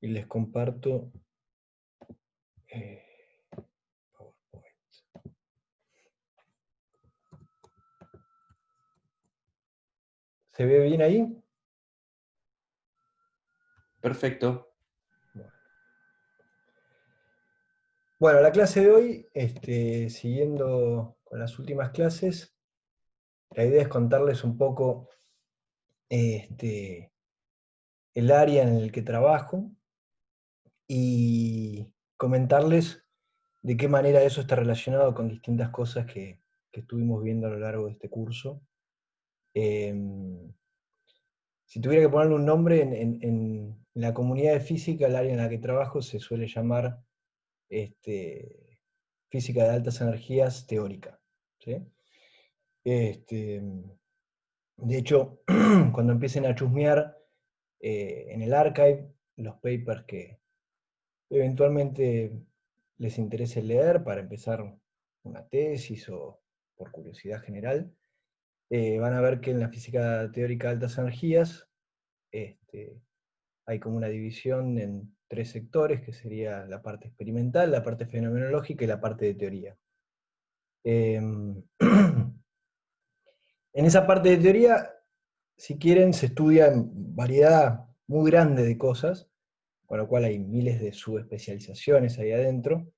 y les comparto PowerPoint. ¿Se ve bien ahí? Perfecto. Bueno, la clase de hoy, siguiendo con las últimas clases, la idea es contarles un poco el área en el que trabajo y comentarles de qué manera eso está relacionado con distintas cosas que estuvimos viendo a lo largo de este curso. Si tuviera que ponerle un nombre, en la comunidad de física, el área en la que trabajo se suele llamar física de altas energías teórica, ¿sí? De hecho, cuando empiecen a chusmear en el archive, los papers que eventualmente les interese leer para empezar una tesis o por curiosidad general, van a ver que en la física teórica de altas energías hay como una división en 3 sectores, que sería la parte experimental, la parte fenomenológica y la parte de teoría. En esa parte de teoría, si quieren, se estudian variedad muy grande de cosas, con lo cual hay miles de subespecializaciones ahí adentro,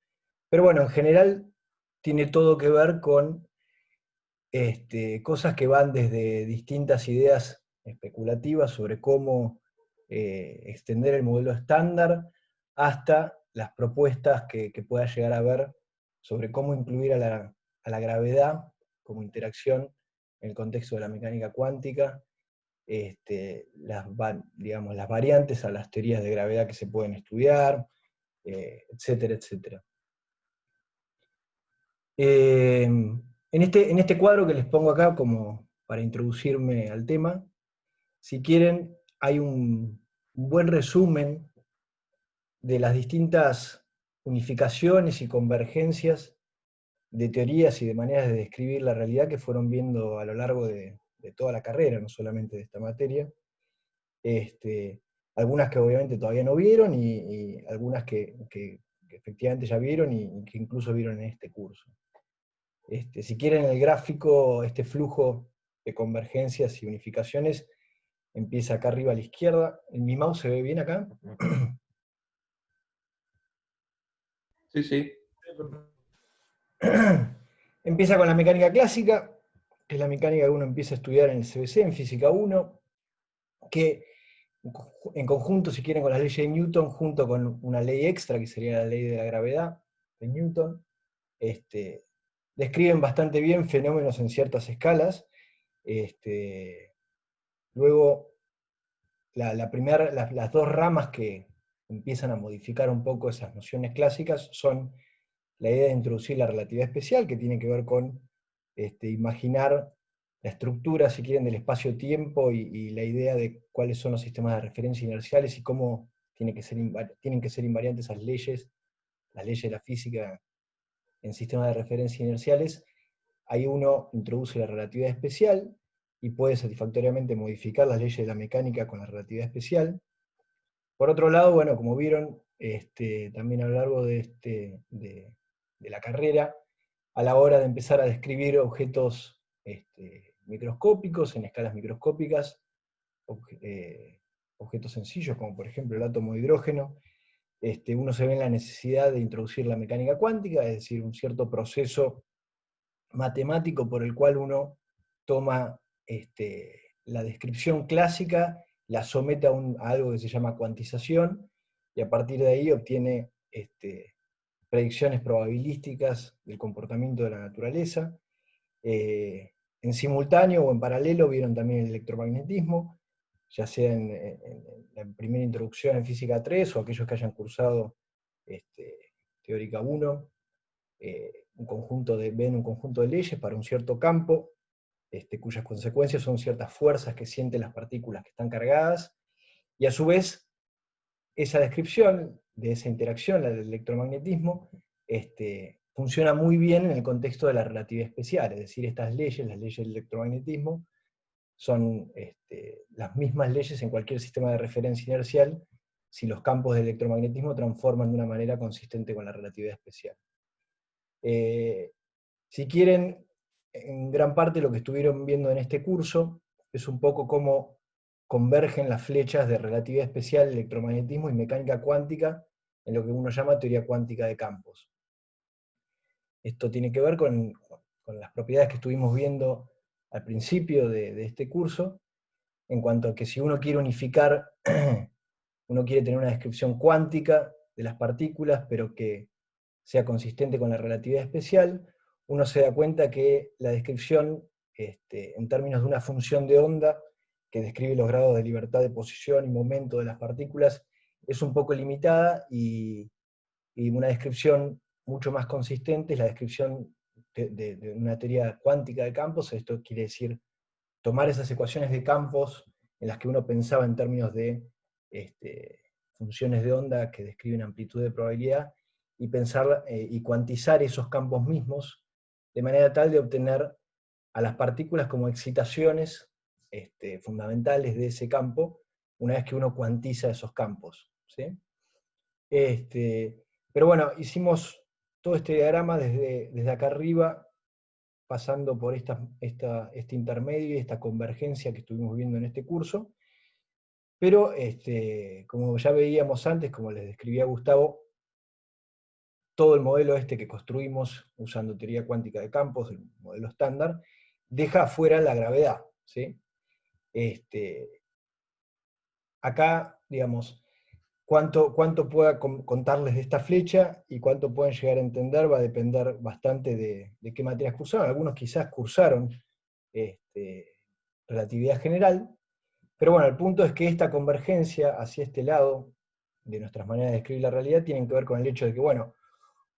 pero bueno, en general tiene todo que ver con cosas que van desde distintas ideas especulativas sobre cómo extender el modelo estándar hasta las propuestas que pueda llegar a ver sobre cómo incluir a la gravedad como interacción en el contexto de la mecánica cuántica, digamos, las variantes a las teorías de gravedad que se pueden estudiar, etcétera, etcétera. En este cuadro que les pongo acá como para introducirme al tema, si quieren, hay un buen resumen de las distintas unificaciones y convergencias de teorías y de maneras de describir la realidad que fueron viendo a lo largo de toda la carrera, no solamente de esta materia. Algunas que obviamente todavía no vieron y algunas que efectivamente ya vieron y que incluso vieron en este curso. Si quieren el gráfico, este flujo de convergencias y unificaciones empieza acá arriba a la izquierda. ¿En mi mouse se ve bien acá? Sí, sí. Empieza con la mecánica clásica, que es la mecánica que uno empieza a estudiar en el CBC, en Física 1, que en conjunto, si quieren, con las leyes de Newton, junto con una ley extra, que sería la ley de la gravedad de Newton, describen bastante bien fenómenos en ciertas escalas. Luego, las dos ramas que empiezan a modificar un poco esas nociones clásicas son la idea de introducir la relatividad especial, que tiene que ver con imaginar la estructura, si quieren, del espacio-tiempo y la idea de cuáles son los sistemas de referencia inerciales y cómo tienen que ser invariantes las leyes de la física en sistemas de referencia inerciales. Ahí uno introduce la relatividad especial y puede satisfactoriamente modificar las leyes de la mecánica con la relatividad especial. Por otro lado, bueno, como vieron también a lo largo de la carrera, a la hora de empezar a describir objetos microscópicos, en escalas microscópicas, objetos sencillos, como por ejemplo el átomo de hidrógeno, uno se ve en la necesidad de introducir la mecánica cuántica, es decir, un cierto proceso matemático por el cual uno toma la descripción clásica, la somete a algo que se llama cuantización, y a partir de ahí obtiene predicciones probabilísticas del comportamiento de la naturaleza. En simultáneo o en paralelo vieron también el electromagnetismo, ya sea en la primera introducción en Física 3 o aquellos que hayan cursado Teórica 1, ven un conjunto de leyes para un cierto campo, cuyas consecuencias son ciertas fuerzas que sienten las partículas que están cargadas, y a su vez esa descripción de esa interacción, la del electromagnetismo, funciona muy bien en el contexto de la relatividad especial, es decir, estas leyes, las leyes del electromagnetismo, son las mismas leyes en cualquier sistema de referencia inercial, si los campos del electromagnetismo transforman de una manera consistente con la relatividad especial. Si quieren, en gran parte lo que estuvieron viendo en este curso es un poco cómo convergen las flechas de relatividad especial, electromagnetismo y mecánica cuántica en lo que uno llama teoría cuántica de campos. Esto tiene que ver con las propiedades que estuvimos viendo al principio de este curso, en cuanto a que si uno quiere unificar, uno quiere tener una descripción cuántica de las partículas, pero que sea consistente con la relatividad especial, uno se da cuenta que la descripción, en términos de una función de onda, que describe los grados de libertad de posición y momento de las partículas, es un poco limitada, y una descripción mucho más consistente es la descripción de una teoría cuántica de campos. Esto quiere decir tomar esas ecuaciones de campos en las que uno pensaba en términos de funciones de onda que describen amplitud de probabilidad, y pensar y cuantizar esos campos mismos, de manera tal de obtener a las partículas como excitaciones fundamentales de ese campo, una vez que uno cuantiza esos campos, ¿sí? Pero bueno, hicimos todo este diagrama desde acá arriba, pasando por este intermedio y esta convergencia que estuvimos viendo en este curso. Pero, como ya veíamos antes, como les describía Gustavo, todo el modelo que construimos usando teoría cuántica de campos, el modelo estándar, deja afuera la gravedad, ¿sí? Acá, digamos, cuánto pueda contarles de esta flecha y cuánto pueden llegar a entender va a depender bastante de qué materias cursaron. Algunos quizás cursaron relatividad general, pero bueno, el punto es que esta convergencia hacia este lado de nuestras maneras de describir la realidad tienen que ver con el hecho de que, bueno,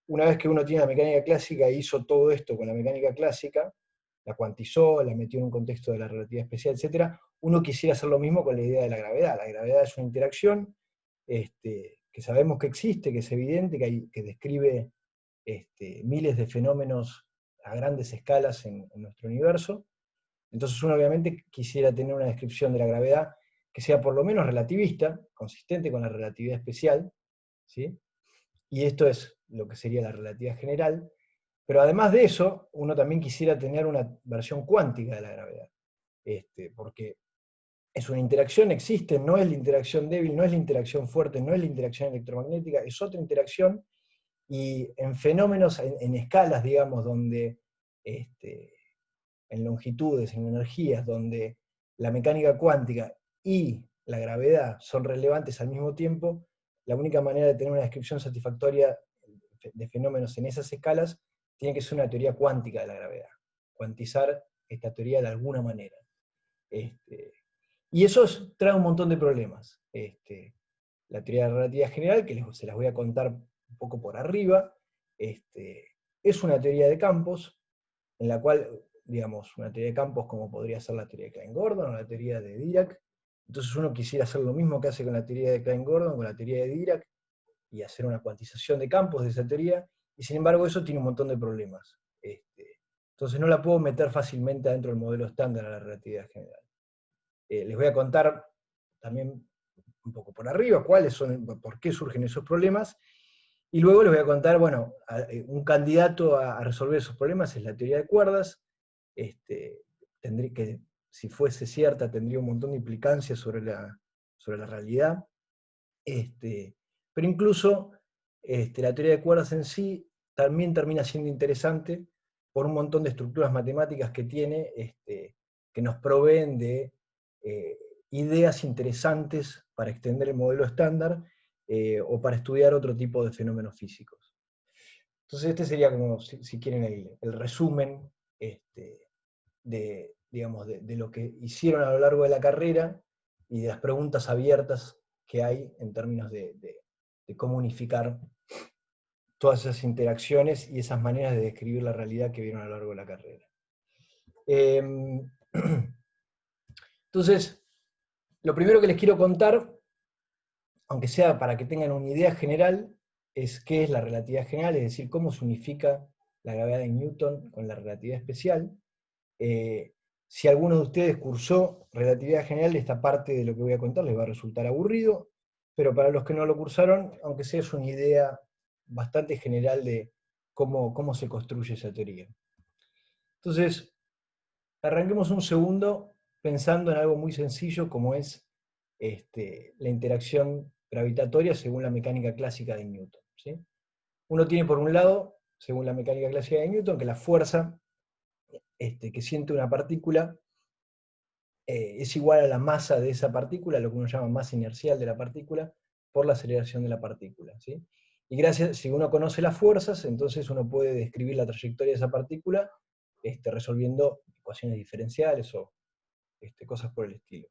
una vez que uno tiene la mecánica clásica e hizo todo esto con la mecánica clásica, la cuantizó, la metió en un contexto de la relatividad especial, etc., uno quisiera hacer lo mismo con la idea de la gravedad. La gravedad es una interacción que sabemos que existe, que es evidente, que describe miles de fenómenos a grandes escalas en nuestro universo. Entonces uno obviamente quisiera tener una descripción de la gravedad que sea por lo menos relativista, consistente con la relatividad especial, ¿sí? Y esto es lo que sería la relatividad general. Pero además de eso, uno también quisiera tener una versión cuántica de la gravedad, porque es una interacción, existe, no es la interacción débil, no es la interacción fuerte, no es la interacción electromagnética, es otra interacción, y en fenómenos, en escalas, digamos, donde, en longitudes, en energías, donde la mecánica cuántica y la gravedad son relevantes al mismo tiempo, la única manera de tener una descripción satisfactoria de fenómenos en esas escalas tiene que ser una teoría cuántica de la gravedad, cuantizar esta teoría de alguna manera. Y eso trae un montón de problemas. La teoría de la relatividad general, que se las voy a contar un poco por arriba, es una teoría de campos, en la cual, digamos, una teoría de campos como podría ser la teoría de Klein-Gordon o la teoría de Dirac. Entonces uno quisiera hacer lo mismo que hace con la teoría de Klein-Gordon, con la teoría de Dirac, y hacer una cuantización de campos de esa teoría, y sin embargo eso tiene un montón de problemas. Entonces no la puedo meter fácilmente dentro del modelo estándar de la relatividad general. Les voy a contar también un poco por arriba cuáles son, por qué surgen esos problemas, y luego les voy a contar, bueno, un candidato a resolver esos problemas es la teoría de cuerdas. Tendría que, si fuese cierta, tendría un montón de implicancias sobre la realidad. Pero incluso la teoría de cuerdas en sí también termina siendo interesante por un montón de estructuras matemáticas que tiene, que nos proveen de ideas interesantes para extender el modelo estándar, o para estudiar otro tipo de fenómenos físicos. Entonces este sería como, si quieren, el resumen digamos, de lo que hicieron a lo largo de la carrera y de las preguntas abiertas que hay en términos de cómo unificar todas esas interacciones y esas maneras de describir la realidad que vieron a lo largo de la carrera. Entonces, lo primero que les quiero contar, aunque sea para que tengan una idea general, es qué es la relatividad general, es decir, cómo se unifica la gravedad de Newton con la relatividad especial. Si alguno de ustedes cursó relatividad general, esta parte de lo que voy a contar les va a resultar aburrido. pero para los que no lo cursaron, aunque sea es una idea bastante general de cómo se construye esa teoría. Entonces, arranquemos un segundo pensando en algo muy sencillo como es la interacción gravitatoria según la mecánica clásica de Newton, ¿sí? Uno tiene por un lado, según la mecánica clásica de Newton, que la fuerza que siente una partícula es igual a la masa de esa partícula, lo que uno llama masa inercial de la partícula, por la aceleración de la partícula, ¿sí? Y gracias, si uno conoce las fuerzas, entonces uno puede describir la trayectoria de esa partícula resolviendo ecuaciones diferenciales o cosas por el estilo.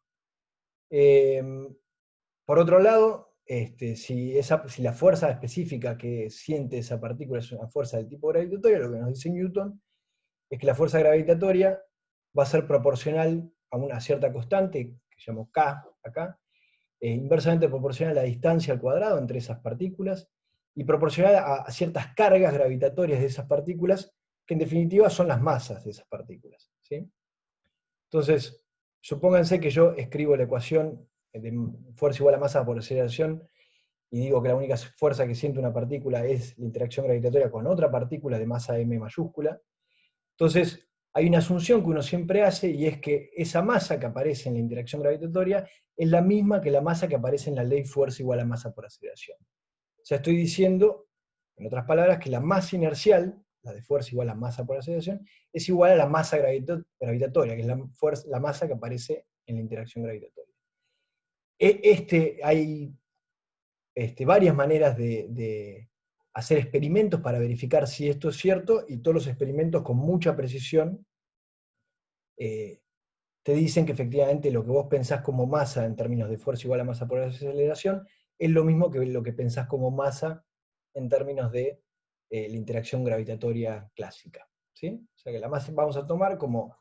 Por otro lado, si la fuerza específica que siente esa partícula es una fuerza del tipo gravitatorio, lo que nos dice Newton es que la fuerza gravitatoria va a ser proporcional a una cierta constante, que llamo K acá, inversamente proporcional a la distancia al cuadrado entre esas partículas, y proporcional a ciertas cargas gravitatorias de esas partículas, que en definitiva son las masas de esas partículas, ¿sí? Entonces, supónganse que yo escribo la ecuación de fuerza igual a masa por aceleración, y digo que la única fuerza que siente una partícula es la interacción gravitatoria con otra partícula de masa m mayúscula. Entonces, hay una asunción que uno siempre hace, y es que esa masa que aparece en la interacción gravitatoria es la misma que la masa que aparece en la ley fuerza igual a masa por aceleración. O sea, estoy diciendo, en otras palabras, que la masa inercial, la de fuerza igual a masa por aceleración, es igual a la masa gravitatoria, que es la masa que aparece en la interacción gravitatoria. Hay varias maneras de hacer experimentos para verificar si esto es cierto, y todos los experimentos con mucha precisión te dicen que efectivamente lo que vos pensás como masa en términos de fuerza igual a masa por aceleración es lo mismo que lo que pensás como masa en términos de la interacción gravitatoria clásica, ¿sí? O sea que la masa vamos a tomar como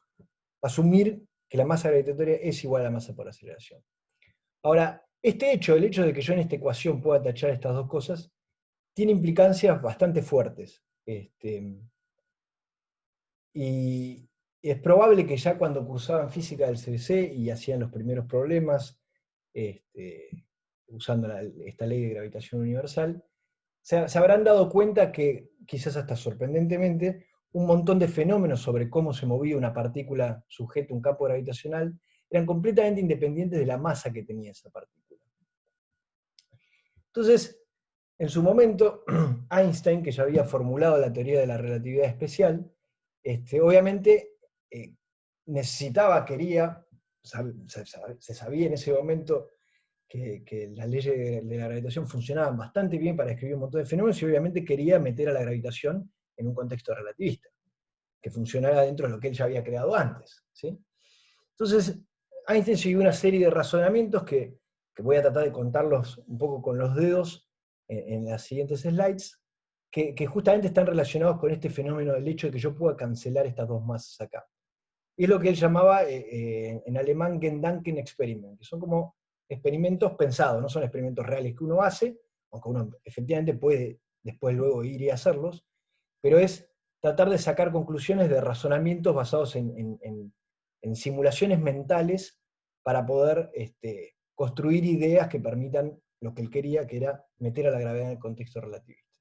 asumir que la masa gravitatoria es igual a la masa por aceleración. Ahora, el hecho de que yo en esta ecuación pueda tachar estas dos cosas, tiene implicancias bastante fuertes. Y es probable que ya cuando cursaban física del CBC y hacían los primeros problemas, usando esta ley de gravitación universal, se habrán dado cuenta que, quizás hasta sorprendentemente, un montón de fenómenos sobre cómo se movía una partícula sujeta a un campo gravitacional eran completamente independientes de la masa que tenía esa partícula. Entonces, en su momento, Einstein, que ya había formulado la teoría de la relatividad especial, obviamente se sabía en ese momento que las leyes de la gravitación funcionaban bastante bien para describir un montón de fenómenos, y obviamente quería meter a la gravitación en un contexto relativista, que funcionara dentro de lo que él ya había creado antes, ¿sí? Entonces, Einstein siguió una serie de razonamientos que voy a tratar de contarlos un poco con los dedos en las siguientes slides, que justamente están relacionados con este fenómeno del hecho de que yo pueda cancelar estas dos masas acá. Y es lo que él llamaba en alemán Gedanken Experiment, que son como experimentos pensados, no son experimentos reales que uno hace, aunque uno efectivamente puede después luego ir y hacerlos, pero es tratar de sacar conclusiones de razonamientos basados en simulaciones mentales para poder construir ideas que permitan lo que él quería, que era meter a la gravedad en el contexto relativista.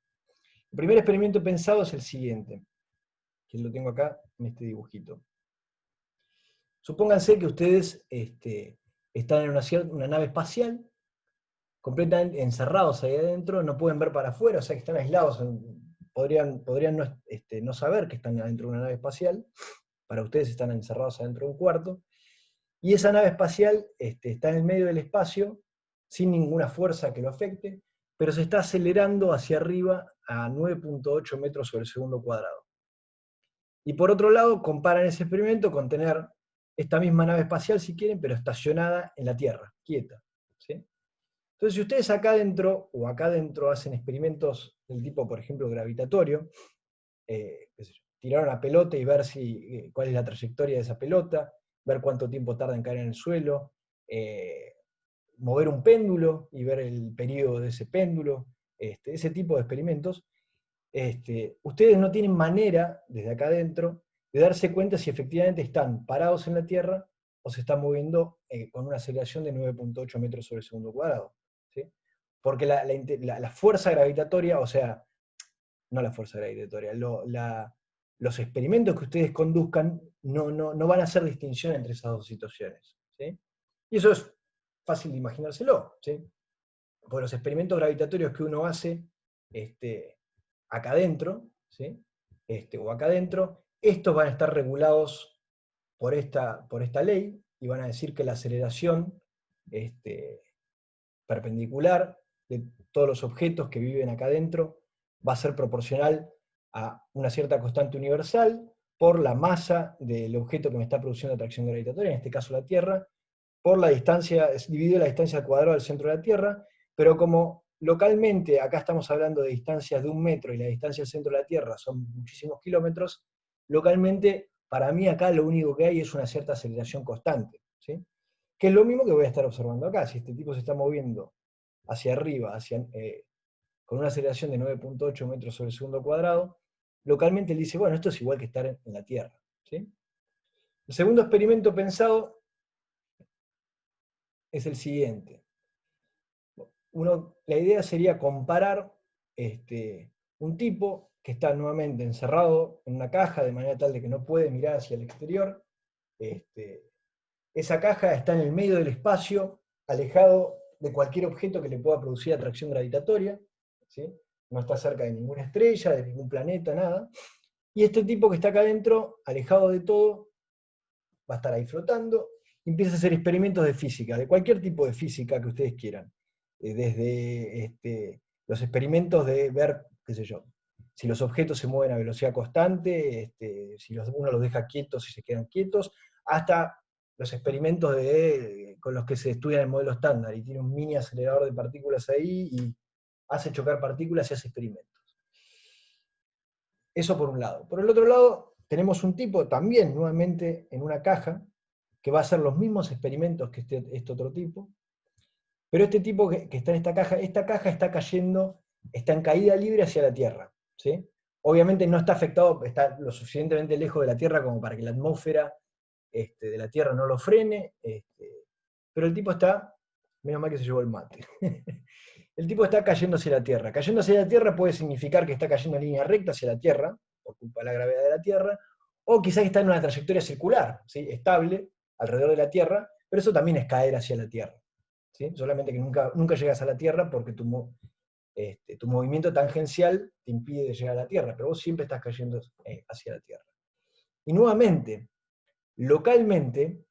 El primer experimento pensado es el siguiente, que lo tengo acá en este dibujito. Supónganse que ustedes están en una nave espacial, completamente encerrados ahí adentro, no pueden ver para afuera, o sea que están aislados, podrían no saber que están adentro de una nave espacial, para ustedes están encerrados adentro de un cuarto, y esa nave espacial está en el medio del espacio, sin ninguna fuerza que lo afecte, pero se está acelerando hacia arriba a 9.8 metros sobre el segundo cuadrado. Y por otro lado, comparan ese experimento con tener esta misma nave espacial, si quieren, pero estacionada en la Tierra, quieta, ¿sí? Entonces, si ustedes acá adentro o acá adentro hacen experimentos del tipo, por ejemplo, gravitatorio, tirar una pelota y ver cuál es la trayectoria de esa pelota, ver cuánto tiempo tarda en caer en el suelo, mover un péndulo y ver el periodo de ese péndulo, ese tipo de experimentos, ustedes no tienen manera, desde acá adentro, de darse cuenta si efectivamente están parados en la Tierra o se están moviendo con una aceleración de 9.8 metros sobre el segundo cuadrado, ¿sí? porque la fuerza gravitatoria, o sea, no la fuerza gravitatoria, los experimentos que ustedes conduzcan no van a hacer distinción entre esas dos situaciones. ¿Sí? Y eso es fácil de imaginárselo. ¿Sí? Porque los experimentos gravitatorios que uno hace acá adentro, ¿sí? O acá adentro, estos van a estar regulados por esta ley, y van a decir que la aceleración perpendicular de todos los objetos que viven acá adentro va a ser proporcional a una cierta constante universal por la masa del objeto que me está produciendo atracción gravitatoria, en este caso la Tierra, por la distancia, es dividido la distancia al cuadrado del centro de la Tierra, pero como localmente acá estamos hablando de distancias de 1 metro y la distancia al centro de la Tierra son muchísimos kilómetros, localmente para mí acá lo único que hay es una cierta aceleración constante, ¿sí? Que es lo mismo que voy a estar observando acá. Si este tipo se está moviendo hacia arriba, con una aceleración de 9,8 metros sobre el segundo cuadrado, localmente él dice, bueno, esto es igual que estar en la Tierra. ¿Sí? El segundo experimento pensado es el siguiente. La idea sería comparar un tipo que está nuevamente encerrado en una caja de manera tal de que no puede mirar hacia el exterior. Esa caja está en el medio del espacio, alejado de cualquier objeto que le pueda producir atracción gravitatoria, ¿sí? No está cerca de ninguna estrella, de ningún planeta, nada. Y este tipo que está acá adentro, alejado de todo, va a estar ahí flotando, y empieza a hacer experimentos de física, de cualquier tipo de física que ustedes quieran. Desde los experimentos de ver, qué sé yo, si los objetos se mueven a velocidad constante, si uno los deja quietos y se quedan quietos, hasta los experimentos con los que se estudia el modelo estándar, y tiene un mini acelerador de partículas ahí, y hace chocar partículas y hace experimentos. Eso por un lado. Por el otro lado, tenemos un tipo también, nuevamente, en una caja, que va a hacer los mismos experimentos que este otro tipo, pero este tipo que está en esta caja está cayendo, está en caída libre hacia la Tierra. ¿Sí? Obviamente no está afectado, está lo suficientemente lejos de la Tierra como para que la atmósfera de la Tierra no lo frene, pero el tipo está, menos mal que se llevó el mate, el tipo está cayendo hacia la Tierra. Cayendo hacia la Tierra puede significar que está cayendo en línea recta hacia la Tierra, por culpa de la gravedad de la Tierra, o quizás está en una trayectoria circular, ¿sí? Estable, alrededor de la Tierra, pero eso también es caer hacia la Tierra. ¿Sí? Solamente que nunca llegas a la Tierra porque tu movimiento tangencial te impide llegar a la Tierra, pero vos siempre estás cayendo hacia la Tierra. Y nuevamente, localmente,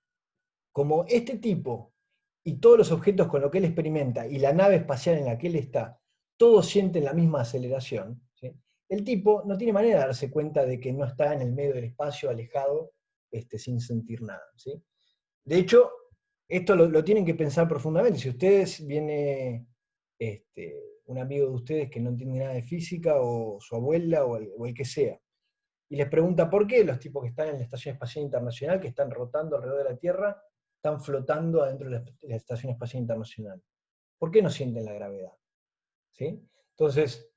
como este tipo y todos los objetos con los que él experimenta y la nave espacial en la que él está, todos sienten la misma aceleración, ¿sí? El tipo no tiene manera de darse cuenta de que no está en el medio del espacio, alejado, sin sentir nada. ¿Sí? De hecho, esto lo tienen que pensar profundamente. Si ustedes viene un amigo de ustedes que no entiende nada de física, o su abuela, o el que sea, y les pregunta por qué los tipos que están en la Estación Espacial Internacional, que están rotando alrededor de la Tierra, están flotando adentro de la Estación Espacial Internacional. ¿Por qué no sienten la gravedad? ¿Sí? Entonces,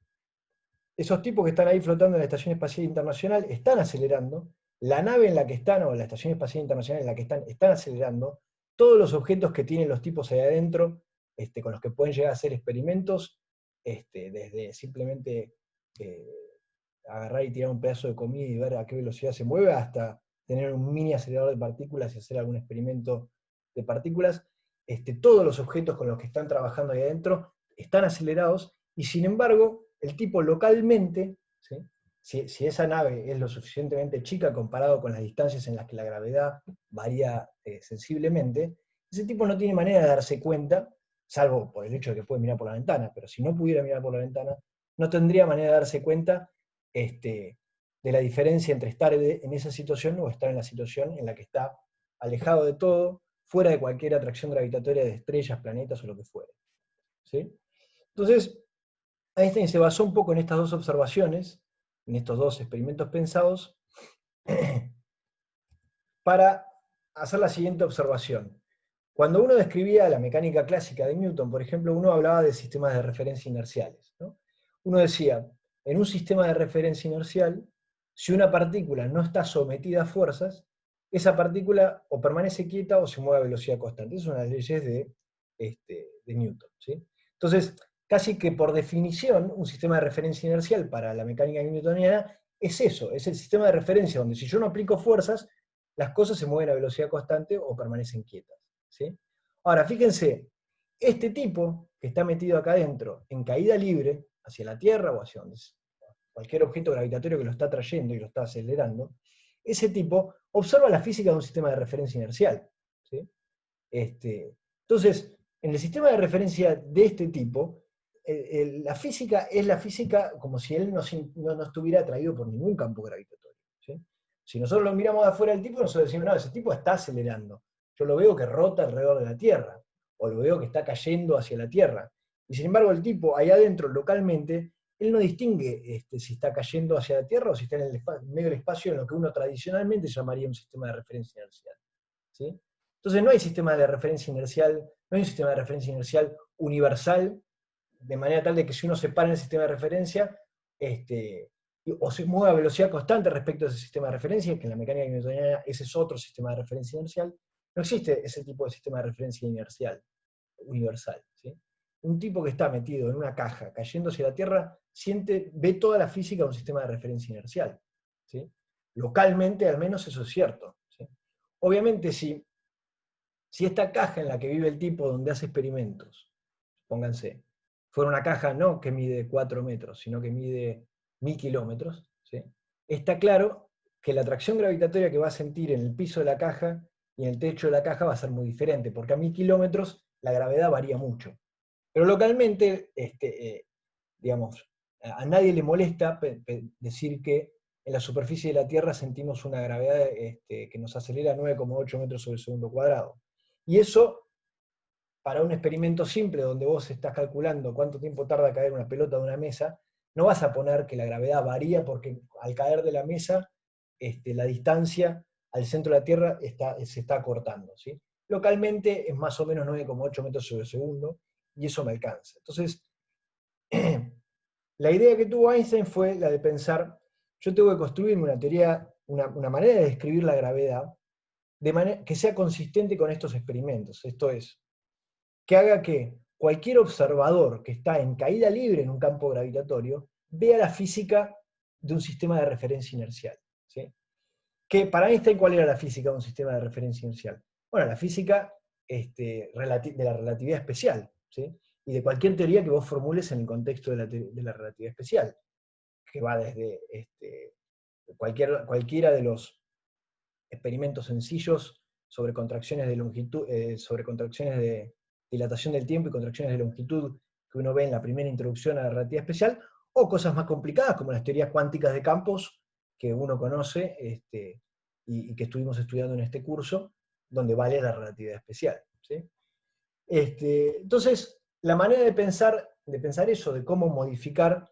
esos tipos que están ahí flotando en la Estación Espacial Internacional están acelerando, la nave en la que están, o la Estación Espacial Internacional en la que están acelerando, todos los objetos que tienen los tipos ahí adentro, con los que pueden llegar a hacer experimentos, desde simplemente agarrar y tirar un pedazo de comida y ver a qué velocidad se mueve, hasta tener un mini acelerador de partículas y hacer algún experimento de partículas. Todos los objetos con los que están trabajando ahí adentro están acelerados, y sin embargo, el tipo localmente, ¿sí? Si esa nave es lo suficientemente chica comparado con las distancias en las que la gravedad varía sensiblemente, ese tipo no tiene manera de darse cuenta, salvo por el hecho de que puede mirar por la ventana, pero si no pudiera mirar por la ventana, no tendría manera de darse cuenta de la diferencia entre estar en esa situación o estar en la situación en la que está alejado de todo, fuera de cualquier atracción gravitatoria de estrellas, planetas o lo que fuere. ¿Sí? Entonces, Einstein se basó un poco en estas dos observaciones, en estos dos experimentos pensados, para hacer la siguiente observación. Cuando uno describía la mecánica clásica de Newton, por ejemplo, uno hablaba de sistemas de referencia inerciales, ¿no? Uno decía, en un sistema de referencia inercial, si una partícula no está sometida a fuerzas, esa partícula o permanece quieta o se mueve a velocidad constante. Esas son las leyes de Newton. ¿Sí? Entonces, casi que por definición, un sistema de referencia inercial para la mecánica newtoniana es eso, es el sistema de referencia donde si yo no aplico fuerzas, las cosas se mueven a velocidad constante o permanecen quietas. ¿Sí? Ahora, fíjense, este tipo que está metido acá adentro, en caída libre, hacia la Tierra o hacia donde cualquier objeto gravitatorio que lo está trayendo y lo está acelerando, ese tipo observa la física de un sistema de referencia inercial. ¿Sí? Entonces, en el sistema de referencia de este tipo, la física es la física como si él no estuviera atraído por ningún campo gravitatorio. ¿Sí? Si nosotros lo miramos de afuera del tipo, nosotros decimos, no, ese tipo está acelerando. Yo lo veo que rota alrededor de la Tierra, o lo veo que está cayendo hacia la Tierra. Y sin embargo, el tipo ahí adentro, localmente, él no distingue si está cayendo hacia la Tierra o si está en medio del espacio en lo que uno tradicionalmente llamaría un sistema de referencia inercial. ¿Sí? Entonces no hay sistema de referencia inercial, no hay un sistema de referencia inercial universal, de manera tal de que si uno se para en el sistema de referencia, o se mueve a velocidad constante respecto a ese sistema de referencia, que en la mecánica newtoniana ese es otro sistema de referencia inercial, no existe ese tipo de sistema de referencia inercial universal. ¿Sí? Un tipo que está metido en una caja, cayendo hacia la Tierra, ve toda la física de un sistema de referencia inercial. ¿Sí? Localmente, al menos, eso es cierto. ¿Sí? Obviamente, si esta caja en la que vive el tipo donde hace experimentos, pónganse, fuera una caja no que mide 4 metros, sino que mide 1000 kilómetros, ¿sí? Está claro que la atracción gravitatoria que va a sentir en el piso de la caja y en el techo de la caja va a ser muy diferente, porque a 1000 kilómetros la gravedad varía mucho. Pero localmente, digamos, a nadie le molesta decir que en la superficie de la Tierra sentimos una gravedad que nos acelera a 9,8 metros sobre el segundo cuadrado. Y eso, para un experimento simple donde vos estás calculando cuánto tiempo tarda caer una pelota de una mesa, no vas a poner que la gravedad varía porque al caer de la mesa, la distancia al centro de la Tierra se está acortando. ¿Sí? Localmente es más o menos 9,8 metros sobre segundo, y eso me alcanza. Entonces, la idea que tuvo Einstein fue la de pensar, yo tengo que construirme una teoría, una manera de describir la gravedad de manera que sea consistente con estos experimentos. Esto es, que haga que cualquier observador que está en caída libre en un campo gravitatorio vea la física de un sistema de referencia inercial. ¿Sí? Que para Einstein, ¿cuál era la física de un sistema de referencia inercial? Bueno, la física de la relatividad especial, ¿sí? Y de cualquier teoría que vos formules en el contexto de la relatividad especial, que va desde cualquiera de los experimentos sencillos sobre contracciones de longitud, sobre contracciones de dilatación del tiempo y contracciones de longitud que uno ve en la primera introducción a la relatividad especial, o cosas más complicadas como las teorías cuánticas de campos que uno conoce y que estuvimos estudiando en este curso, donde vale la relatividad especial. ¿Sí? Entonces, la manera de pensar eso, de cómo modificar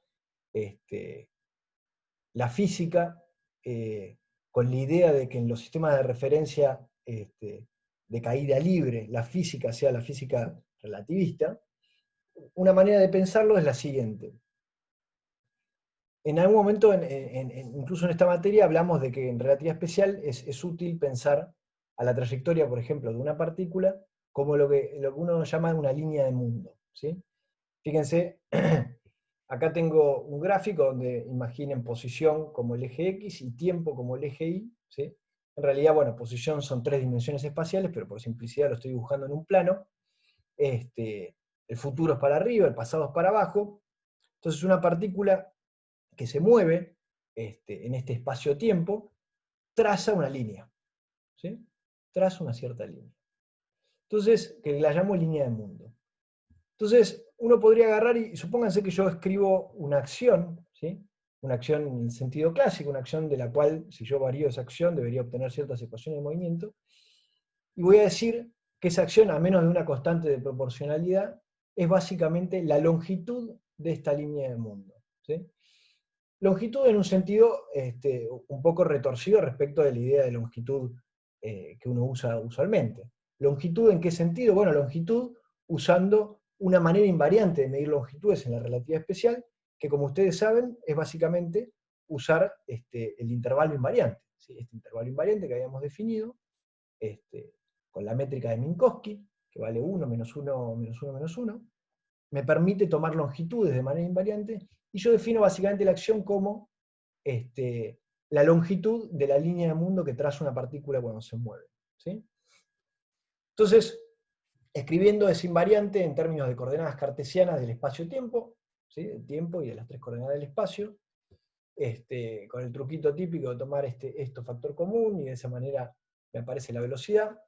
la física, con la idea de que en los sistemas de referencia de caída libre la física sea la física relativista, una manera de pensarlo es la siguiente. En algún momento, incluso en esta materia, hablamos de que en relatividad especial es útil pensar a la trayectoria, por ejemplo, de una partícula como lo que uno llama una línea de mundo. ¿Sí? Fíjense, acá tengo un gráfico donde imaginen posición como el eje X y tiempo como el eje Y. ¿Sí? En realidad, bueno, posición son 3 dimensiones espaciales, pero por simplicidad lo estoy dibujando en un plano. El futuro es para arriba, el pasado es para abajo. Entonces una partícula que se mueve en este espacio-tiempo traza una línea. ¿Sí? Traza una cierta línea. Entonces, que la llamo línea de mundo. Entonces, uno podría agarrar y supónganse que yo escribo una acción, ¿sí? Una acción en el sentido clásico, una acción de la cual, si yo varío esa acción, debería obtener ciertas ecuaciones de movimiento, y voy a decir que esa acción, a menos de una constante de proporcionalidad, es básicamente la longitud de esta línea de mundo. ¿Sí? Longitud en un sentido un poco retorcido respecto de la idea de longitud que uno usa usualmente. ¿Longitud en qué sentido? Bueno, longitud usando una manera invariante de medir longitudes en la relatividad especial, que como ustedes saben, es básicamente usar el intervalo invariante. ¿Sí? Este intervalo invariante que habíamos definido con la métrica de Minkowski, que vale 1, menos 1, menos 1, menos 1. me permite tomar longitudes de manera invariante, y yo defino básicamente la acción como la longitud de la línea de mundo que traza una partícula cuando se mueve. ¿Sí? Entonces, escribiendo es invariante en términos de coordenadas cartesianas del espacio-tiempo, ¿sí? Del tiempo y de las 3 coordenadas del espacio, con el truquito típico de tomar esto factor común, y de esa manera me aparece la velocidad.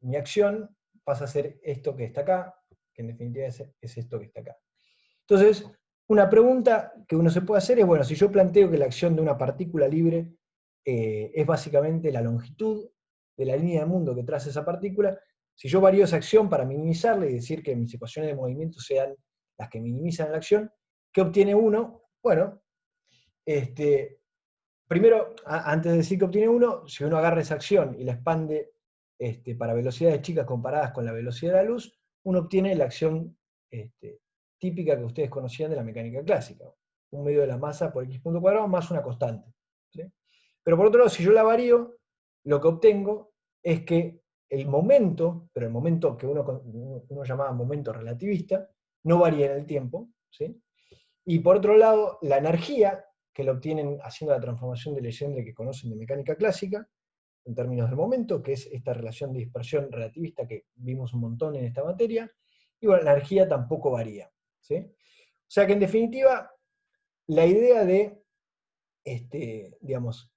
Mi acción pasa a ser esto que está acá, que en definitiva es esto que está acá. Entonces, una pregunta que uno se puede hacer es, bueno, si yo planteo que la acción de una partícula libre es básicamente la longitud de la línea de mundo que traza esa partícula, si yo varío esa acción para minimizarla y decir que mis ecuaciones de movimiento sean las que minimizan la acción, ¿qué obtiene uno? Bueno, primero, antes de decir que obtiene uno, si uno agarra esa acción y la expande para velocidades chicas comparadas con la velocidad de la luz, uno obtiene la acción típica que ustedes conocían de la mecánica clásica. Un medio de la masa por x punto cuadrado más una constante. ¿Sí? Pero por otro lado, si yo la varío, lo que obtengo es que el momento, pero el momento que uno llamaba momento relativista, no varía en el tiempo. ¿Sí? Y por otro lado, la energía, que lo obtienen haciendo la transformación de Legendre que conocen de mecánica clásica, en términos del momento, que es esta relación de dispersión relativista que vimos un montón en esta materia, y bueno, la energía tampoco varía. ¿Sí? O sea que en definitiva, la idea de, digamos,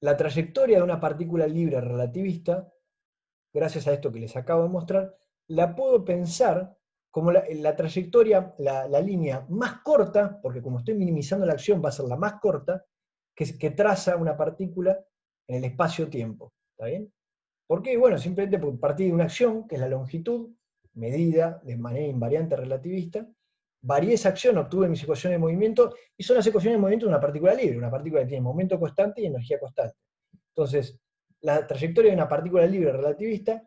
la trayectoria de una partícula libre relativista, gracias a esto que les acabo de mostrar, la puedo pensar como la trayectoria, la línea más corta, porque como estoy minimizando la acción va a ser la más corta, que traza una partícula en el espacio-tiempo. ¿Está bien? ¿Por qué? Bueno, simplemente por partir de una acción, que es la longitud, medida de manera invariante relativista, varié esa acción, obtuve mis ecuaciones de movimiento, y son las ecuaciones de movimiento de una partícula libre, una partícula que tiene momento constante y energía constante. Entonces, la trayectoria de una partícula libre relativista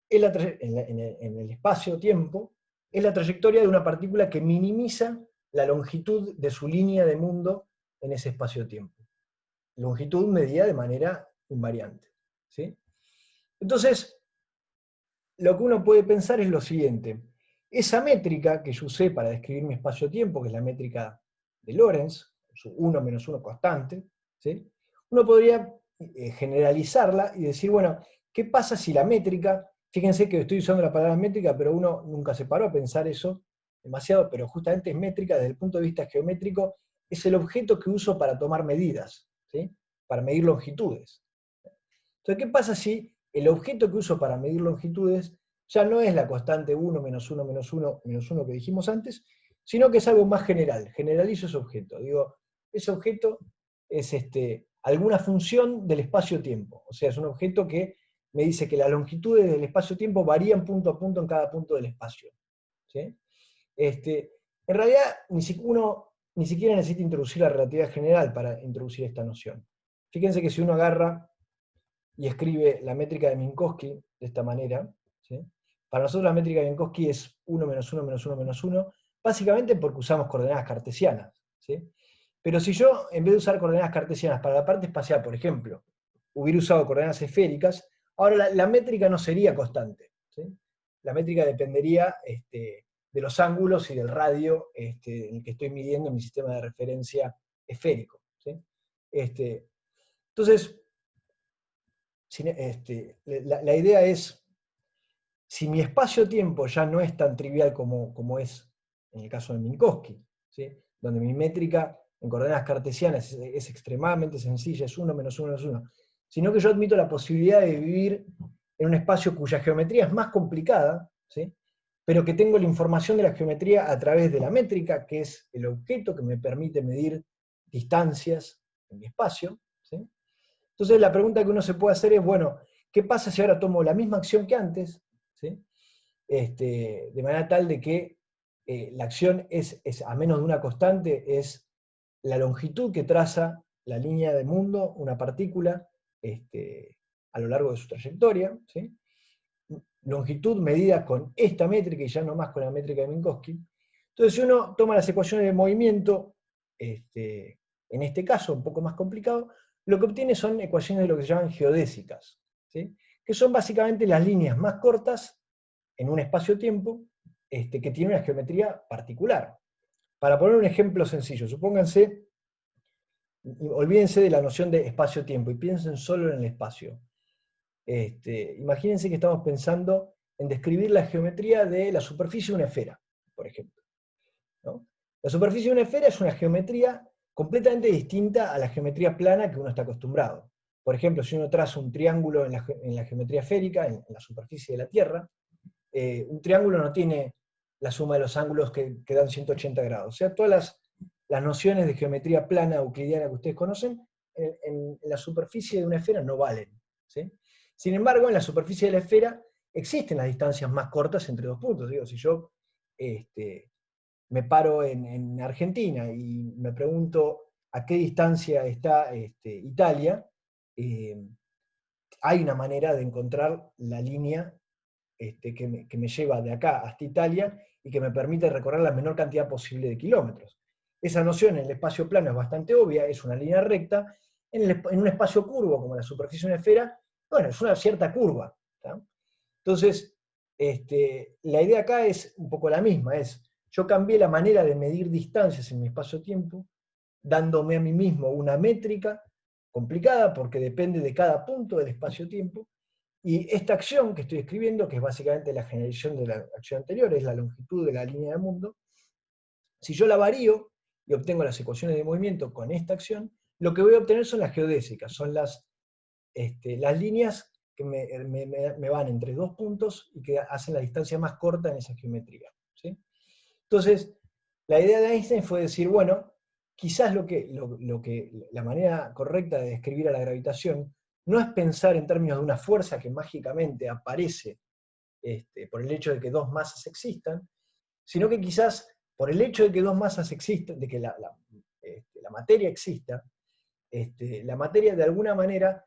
es en el espacio-tiempo, es la trayectoria de una partícula que minimiza la longitud de su línea de mundo en ese espacio-tiempo. Longitud medida de manera invariante. ¿Sí? Entonces, lo que uno puede pensar es lo siguiente. Esa métrica que yo usé para describir mi espacio-tiempo, que es la métrica de Lorentz, su 1 menos 1 constante, ¿sí? Uno podría generalizarla y decir, bueno, ¿qué pasa si la métrica, fíjense que estoy usando la palabra métrica, pero uno nunca se paró a pensar eso demasiado, pero justamente es métrica desde el punto de vista geométrico, es el objeto que uso para tomar medidas, ¿sí? Para medir longitudes. Entonces, ¿qué pasa si el objeto que uso para medir longitudes ya no es la constante 1 menos 1 menos 1 menos 1 que dijimos antes, sino que es algo más general? Generalizo ese objeto. Digo, ese objeto es alguna función del espacio-tiempo. O sea, es un objeto que me dice que las longitudes del espacio-tiempo varían punto a punto en cada punto del espacio. ¿Sí? En realidad, uno ni siquiera necesita introducir la relatividad general para introducir esta noción. Fíjense que si uno agarra y escribe la métrica de Minkowski de esta manera, ¿sí? Para nosotros la métrica de Minkowski es 1 menos 1 menos 1 menos 1, básicamente porque usamos coordenadas cartesianas. ¿Sí? Pero si yo, en vez de usar coordenadas cartesianas para la parte espacial, por ejemplo, hubiera usado coordenadas esféricas, ahora la métrica no sería constante. ¿Sí? La métrica dependería de los ángulos y del radio en el que estoy midiendo mi sistema de referencia esférico. ¿Sí? Entonces, la idea es, si mi espacio-tiempo ya no es tan trivial como es en el caso de Minkowski, ¿sí? Donde mi métrica en coordenadas cartesianas es extremadamente sencilla, es 1 menos 1 menos 1, sino que yo admito la posibilidad de vivir en un espacio cuya geometría es más complicada, ¿sí? Pero que tengo la información de la geometría a través de la métrica, que es el objeto que me permite medir distancias en mi espacio. ¿Sí? Entonces la pregunta que uno se puede hacer es, bueno, ¿qué pasa si ahora tomo la misma acción que antes? ¿Sí? De manera tal de que la acción es a menos de una constante, es la longitud que traza la línea de mundo, una partícula, a lo largo de su trayectoria, ¿sí? Longitud medida con esta métrica y ya no más con la métrica de Minkowski. Entonces, si uno toma las ecuaciones de movimiento, en este caso un poco más complicado, lo que obtiene son ecuaciones de lo que se llaman geodésicas, ¿sí? Que son básicamente las líneas más cortas en un espacio-tiempo que tiene una geometría particular. Para poner un ejemplo sencillo, supónganse, olvídense de la noción de espacio-tiempo y piensen solo en el espacio. Imagínense que estamos pensando en describir la geometría de la superficie de una esfera, por ejemplo, ¿no? La superficie de una esfera es una geometría completamente distinta a la geometría plana que uno está acostumbrado. Por ejemplo, si uno traza un triángulo en la geometría esférica, en la superficie de la Tierra, un triángulo no tiene la suma de los ángulos que dan 180 grados. O sea, todas las nociones de geometría plana euclidiana que ustedes conocen, en la superficie de una esfera no valen, ¿sí? Sin embargo, en la superficie de la esfera existen las distancias más cortas entre dos puntos. Digo, si yo me paro en Argentina y me pregunto a qué distancia está Italia, hay una manera de encontrar la línea que me lleva de acá hasta Italia y que me permite recorrer la menor cantidad posible de kilómetros. Esa noción en el espacio plano es bastante obvia, es una línea recta. En un espacio curvo, como la superficie de una esfera, bueno, es una cierta curva, ¿tá? Entonces, la idea acá es un poco la misma, es yo cambié la manera de medir distancias en mi espacio-tiempo, dándome a mí mismo una métrica complicada porque depende de cada punto del espacio-tiempo, y esta acción que estoy escribiendo, que es básicamente la generalización de la acción anterior, es la longitud de la línea de mundo, si yo la varío y obtengo las ecuaciones de movimiento con esta acción, lo que voy a obtener son las geodésicas, son las líneas que me van entre dos puntos y que hacen la distancia más corta en esa geometría, ¿sí? Entonces, la idea de Einstein fue decir, bueno, quizás la manera correcta de describir a la gravitación no es pensar en términos de una fuerza que mágicamente aparece por el hecho de que dos masas existan, sino que quizás por el hecho de que dos masas existan, de que la materia exista, la materia de alguna manera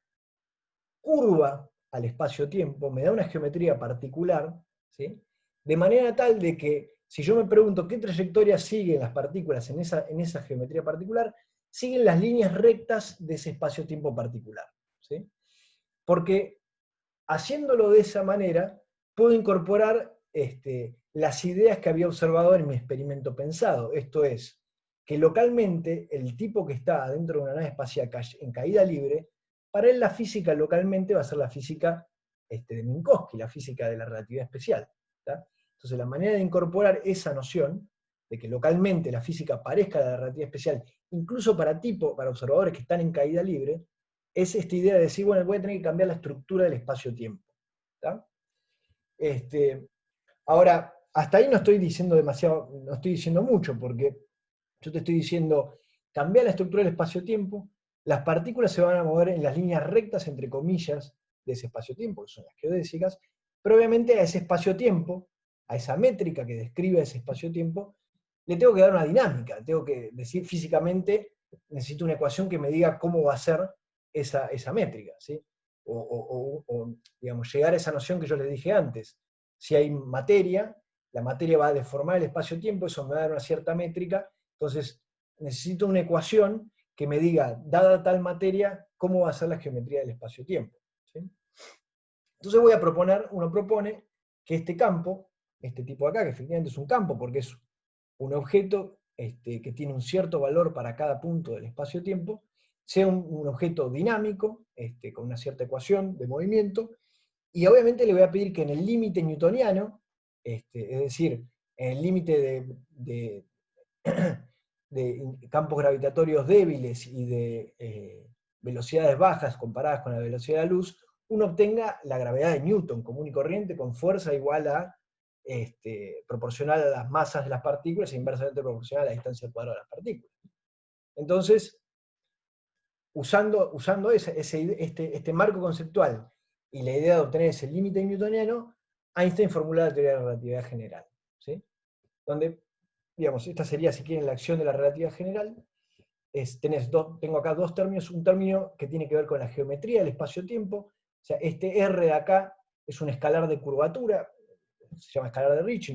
curva al espacio-tiempo, me da una geometría particular, ¿sí? De manera tal de que si yo me pregunto qué trayectoria siguen las partículas en esa geometría particular, siguen las líneas rectas de ese espacio-tiempo particular, ¿sí? Porque haciéndolo de esa manera, puedo incorporar las ideas que había observado en mi experimento pensado. Esto es, que localmente el tipo que está dentro de una nave espacial en caída libre, para él la física localmente va a ser la física de Minkowski, la física de la relatividad especial, ¿tá? Entonces la manera de incorporar esa noción, de que localmente la física parezca la relatividad especial, incluso para observadores que están en caída libre, es esta idea de decir, bueno, voy a tener que cambiar la estructura del espacio-tiempo, ¿tá? Ahora, hasta ahí no estoy diciendo demasiado, no estoy diciendo mucho, porque yo te estoy diciendo, cambiar la estructura del espacio-tiempo, las partículas se van a mover en las líneas rectas, entre comillas, de ese espacio-tiempo, que son las geodésicas, pero obviamente a ese espacio-tiempo, a esa métrica que describe ese espacio-tiempo, le tengo que dar una dinámica, tengo que decir físicamente, necesito una ecuación que me diga cómo va a ser esa métrica, ¿sí? O, digamos, llegar a esa noción que yo les dije antes. Si hay materia, la materia va a deformar el espacio-tiempo, eso me va a dar una cierta métrica, entonces necesito una ecuación que me diga, dada tal materia, cómo va a ser la geometría del espacio-tiempo, ¿sí? Entonces uno propone que este campo, este tipo de acá, que efectivamente es un campo porque es un objeto que tiene un cierto valor para cada punto del espacio-tiempo, sea un objeto dinámico, con una cierta ecuación de movimiento, y obviamente le voy a pedir que en el límite newtoniano, es decir, en el límite de campos gravitatorios débiles y de velocidades bajas comparadas con la velocidad de la luz, uno obtenga la gravedad de Newton común y corriente con fuerza igual a proporcional a las masas de las partículas e inversamente proporcional a la distancia al cuadrado de las partículas. Entonces, usando este marco conceptual y la idea de obtener ese límite newtoniano, Einstein formula la teoría de la relatividad general, ¿sí? Donde, digamos, esta sería, si quieren, la acción de la relatividad general. Tengo acá dos términos, un término que tiene que ver con la geometría del espacio-tiempo, o sea, este R de acá es un escalar de curvatura, se llama escalar de Ricci,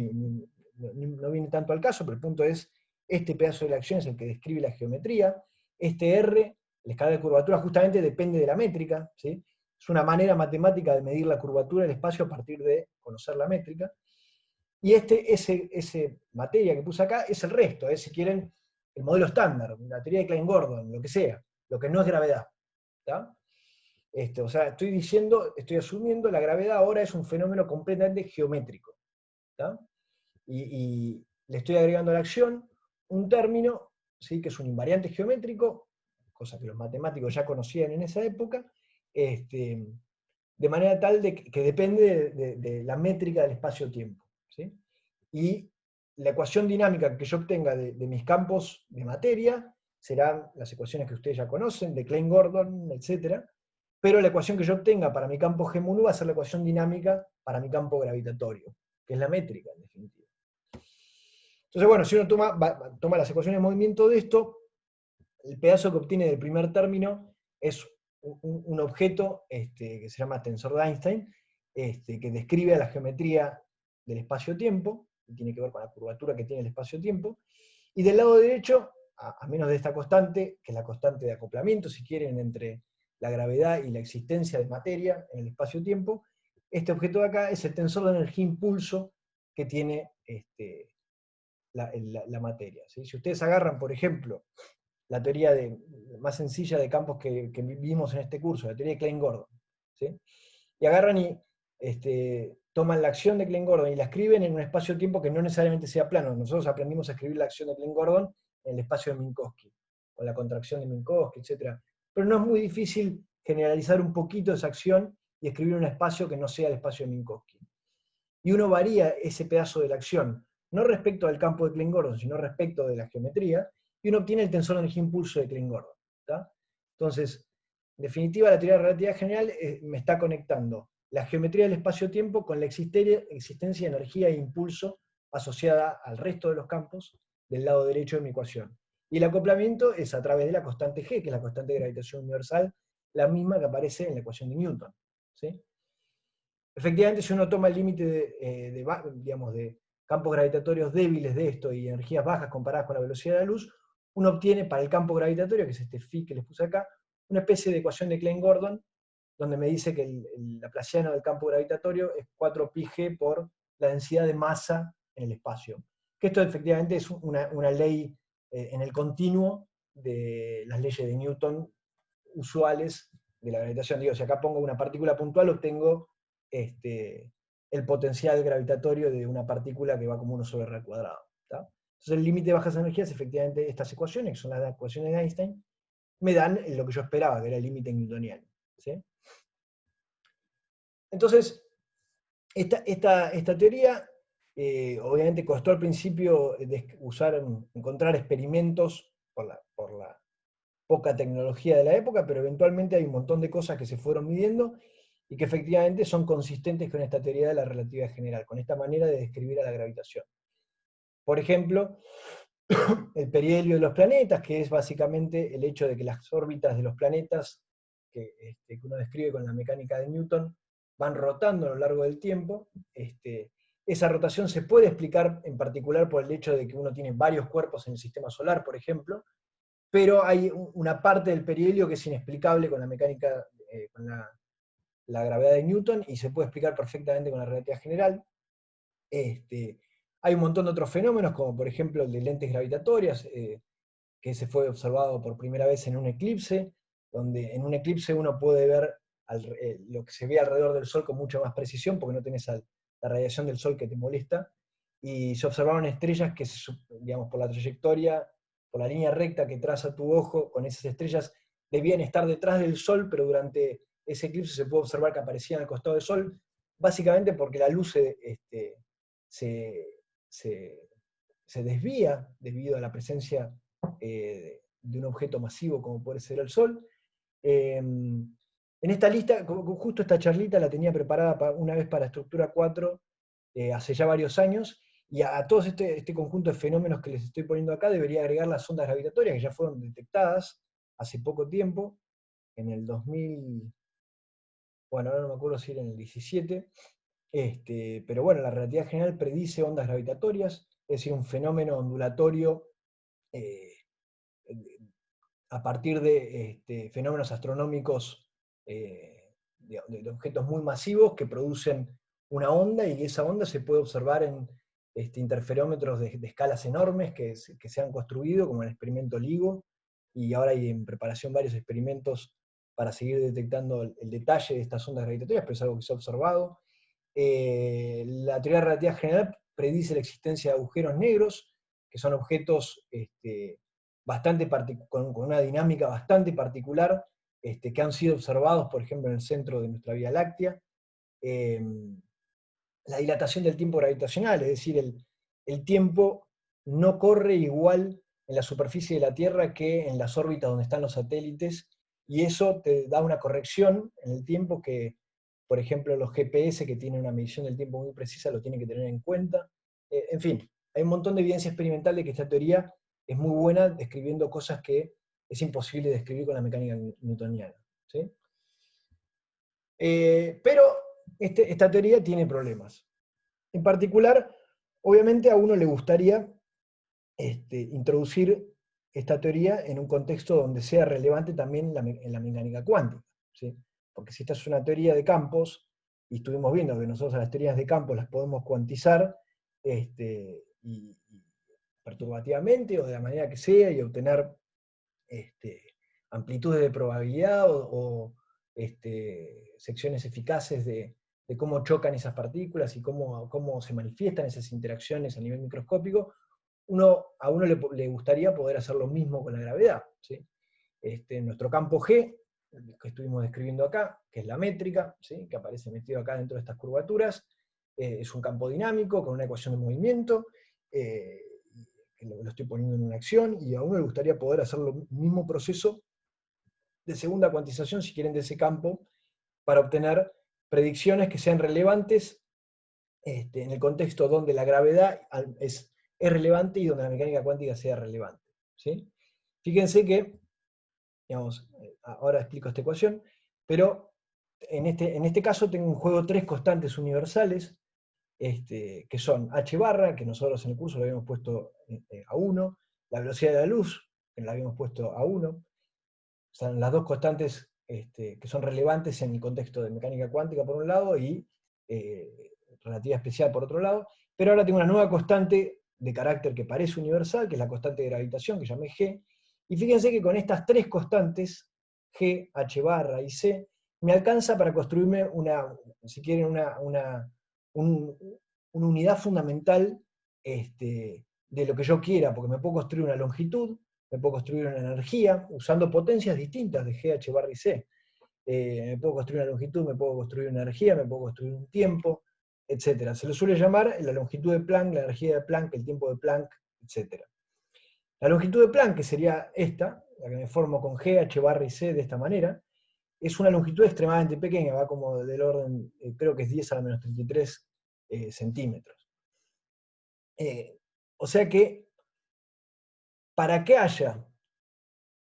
no viene tanto al caso, pero el punto es, este pedazo de la acción es el que describe la geometría, este R, el escalar de curvatura, justamente depende de la métrica, ¿sí? Es una manera matemática de medir la curvatura del espacio a partir de conocer la métrica. Y ese materia que puse acá es el resto, es, si quieren, el modelo estándar, la teoría de Klein-Gordon, lo que sea, lo que no es gravedad. ¿Tá? O sea, estoy asumiendo la gravedad ahora es un fenómeno completamente geométrico. ¿Tá? Y le estoy agregando a la acción un término, ¿sí? Que es un invariante geométrico, cosa que los matemáticos ya conocían en esa época, de manera tal que depende de la métrica del espacio-tiempo. ¿Sí? Y la ecuación dinámica que yo obtenga de mis campos de materia serán las ecuaciones que ustedes ya conocen, de Klein-Gordon, etc. Pero la ecuación que yo obtenga para mi campo G mu nu va a ser la ecuación dinámica para mi campo gravitatorio, que es la métrica, en definitiva. Entonces, bueno, si uno toma las ecuaciones de movimiento de esto, el pedazo que obtiene del primer término es un objeto que se llama tensor de Einstein, que describe la geometría del espacio-tiempo, y tiene que ver con la curvatura que tiene el espacio-tiempo, y del lado derecho, a menos de esta constante, que es la constante de acoplamiento, si quieren, entre la gravedad y la existencia de materia en el espacio-tiempo, este objeto de acá es el tensor de energía-impulso que tiene la materia. ¿Sí? Si ustedes agarran, por ejemplo, la teoría más sencilla de campos que vimos en este curso, la teoría de Klein-Gordon, ¿sí? Y agarran y toman la acción de Klein-Gordon y la escriben en un espacio-tiempo que no necesariamente sea plano. Nosotros aprendimos a escribir la acción de Klein-Gordon en el espacio de Minkowski, con la contracción de Minkowski, etc. Pero no es muy difícil generalizar un poquito esa acción y escribir un espacio que no sea el espacio de Minkowski. Y uno varía ese pedazo de la acción, no respecto al campo de Klein-Gordon, sino respecto de la geometría, y uno obtiene el tensor de energía-impulso de Klein-Gordon. Entonces, en definitiva, la teoría de relatividad general me está conectando la geometría del espacio-tiempo con la existencia de energía e impulso asociada al resto de los campos del lado derecho de mi ecuación. Y el acoplamiento es a través de la constante G, que es la constante de gravitación universal, la misma que aparece en la ecuación de Newton. ¿Sí? Efectivamente, si uno toma el límite de campos gravitatorios débiles de esto y energías bajas comparadas con la velocidad de la luz, uno obtiene para el campo gravitatorio, que es este phi que les puse acá, una especie de ecuación de Klein-Gordon, donde me dice que el laplaciano del campo gravitatorio es 4πg por la densidad de masa en el espacio. Que esto efectivamente es una ley en el continuo de las leyes de Newton usuales de la gravitación. Digo, si acá pongo una partícula puntual, obtengo el potencial gravitatorio de una partícula que va como 1 sobre r cuadrado. ¿Tá? Entonces el límite de bajas energías, efectivamente, estas ecuaciones, que son las ecuaciones de Einstein, me dan lo que yo esperaba, que era el límite newtoniano. ¿Sí? Entonces, esta teoría, obviamente costó al principio encontrar experimentos por la poca tecnología de la época, pero eventualmente hay un montón de cosas que se fueron midiendo y que efectivamente son consistentes con esta teoría de la relatividad general, con esta manera de describir a la gravitación. Por ejemplo, el perihelio de los planetas, que es básicamente el hecho de que las órbitas de los planetas, que uno describe con la mecánica de Newton, van rotando a lo largo del tiempo. Esa rotación se puede explicar en particular por el hecho de que uno tiene varios cuerpos en el sistema solar, por ejemplo, pero hay una parte del perihelio que es inexplicable con la mecánica, con la gravedad de Newton, y se puede explicar perfectamente con la relatividad general. Hay un montón de otros fenómenos, como por ejemplo el de lentes gravitatorias, que se fue observado por primera vez en un eclipse, donde en un eclipse uno puede ver lo que se ve alrededor del Sol con mucha más precisión, porque no tenés la radiación del Sol que te molesta, y se observaron estrellas que, digamos, por la trayectoria, por la línea recta que traza tu ojo, con esas estrellas debían estar detrás del Sol, pero durante ese eclipse se puede observar que aparecían al costado del Sol, básicamente porque la luz se desvía debido a la presencia de un objeto masivo como puede ser el Sol. En esta lista, justo esta charlita la tenía preparada una vez para Estructura 4 hace ya varios años, y a todos este conjunto de fenómenos que les estoy poniendo acá debería agregar las ondas gravitatorias que ya fueron detectadas hace poco tiempo, en el 2000, bueno, ahora no me acuerdo si era en el 17, pero bueno, la relatividad general predice ondas gravitatorias, es decir, un fenómeno ondulatorio a partir de fenómenos astronómicos de objetos muy masivos que producen una onda, y esa onda se puede observar en interferómetros de escalas enormes que se han construido, como el experimento LIGO, y ahora hay en preparación varios experimentos para seguir detectando el detalle de estas ondas gravitatorias, pero es algo que se ha observado. La teoría de relatividad general predice la existencia de agujeros negros, que son objetos con una dinámica bastante particular, que han sido observados, por ejemplo, en el centro de nuestra Vía Láctea. La dilatación del tiempo gravitacional, es decir, el tiempo no corre igual en la superficie de la Tierra que en las órbitas donde están los satélites, y eso te da una corrección en el tiempo que, por ejemplo, los GPS, que tienen una medición del tiempo muy precisa, lo tienen que tener en cuenta. En fin, hay un montón de evidencia experimental de que esta teoría es muy buena describiendo cosas que es imposible describir con la mecánica newtoniana, ¿sí? Pero esta teoría tiene problemas. En particular, obviamente a uno le gustaría introducir esta teoría en un contexto donde sea relevante también en la mecánica cuántica, ¿sí? Porque si esta es una teoría de campos, y estuvimos viendo que nosotros las teorías de campos las podemos cuantizar, y perturbativamente, o de la manera que sea, y obtener amplitudes de probabilidad o secciones eficaces de cómo chocan esas partículas y cómo se manifiestan esas interacciones a nivel microscópico, a uno le gustaría poder hacer lo mismo con la gravedad, ¿sí? Nuestro campo G, que estuvimos describiendo acá, que es la métrica, ¿sí? Que aparece metido acá dentro de estas curvaturas, es un campo dinámico con una ecuación de movimiento, que lo estoy poniendo en una acción, y a uno le gustaría poder hacer el mismo proceso de segunda cuantización, si quieren, de ese campo, para obtener predicciones que sean relevantes en el contexto donde la gravedad es relevante y donde la mecánica cuántica sea relevante, ¿sí? Fíjense que, digamos, ahora explico esta ecuación, pero en este caso tengo un juego de tres constantes universales, que son h barra, que nosotros en el curso lo habíamos puesto a 1, la velocidad de la luz, que la habíamos puesto a 1, son las dos constantes que son relevantes en el contexto de mecánica cuántica por un lado y relatividad especial por otro lado, pero ahora tengo una nueva constante de carácter que parece universal, que es la constante de gravitación, que llamé G, y fíjense que con estas tres constantes, G, H barra y C, me alcanza para construirme si quieren, una unidad fundamental de lo que yo quiera, porque me puedo construir una longitud, me puedo construir una energía, usando potencias distintas de G, H barra y C. Me puedo construir una longitud, me puedo construir una energía, me puedo construir un tiempo, etc. Se lo suele llamar la longitud de Planck, la energía de Planck, el tiempo de Planck, etc. La longitud de Planck, que sería esta, la que me formo con G, H barra y C de esta manera, es una longitud extremadamente pequeña, va como del orden, creo que es 10 a la menos 33 centímetros. O sea que, para que haya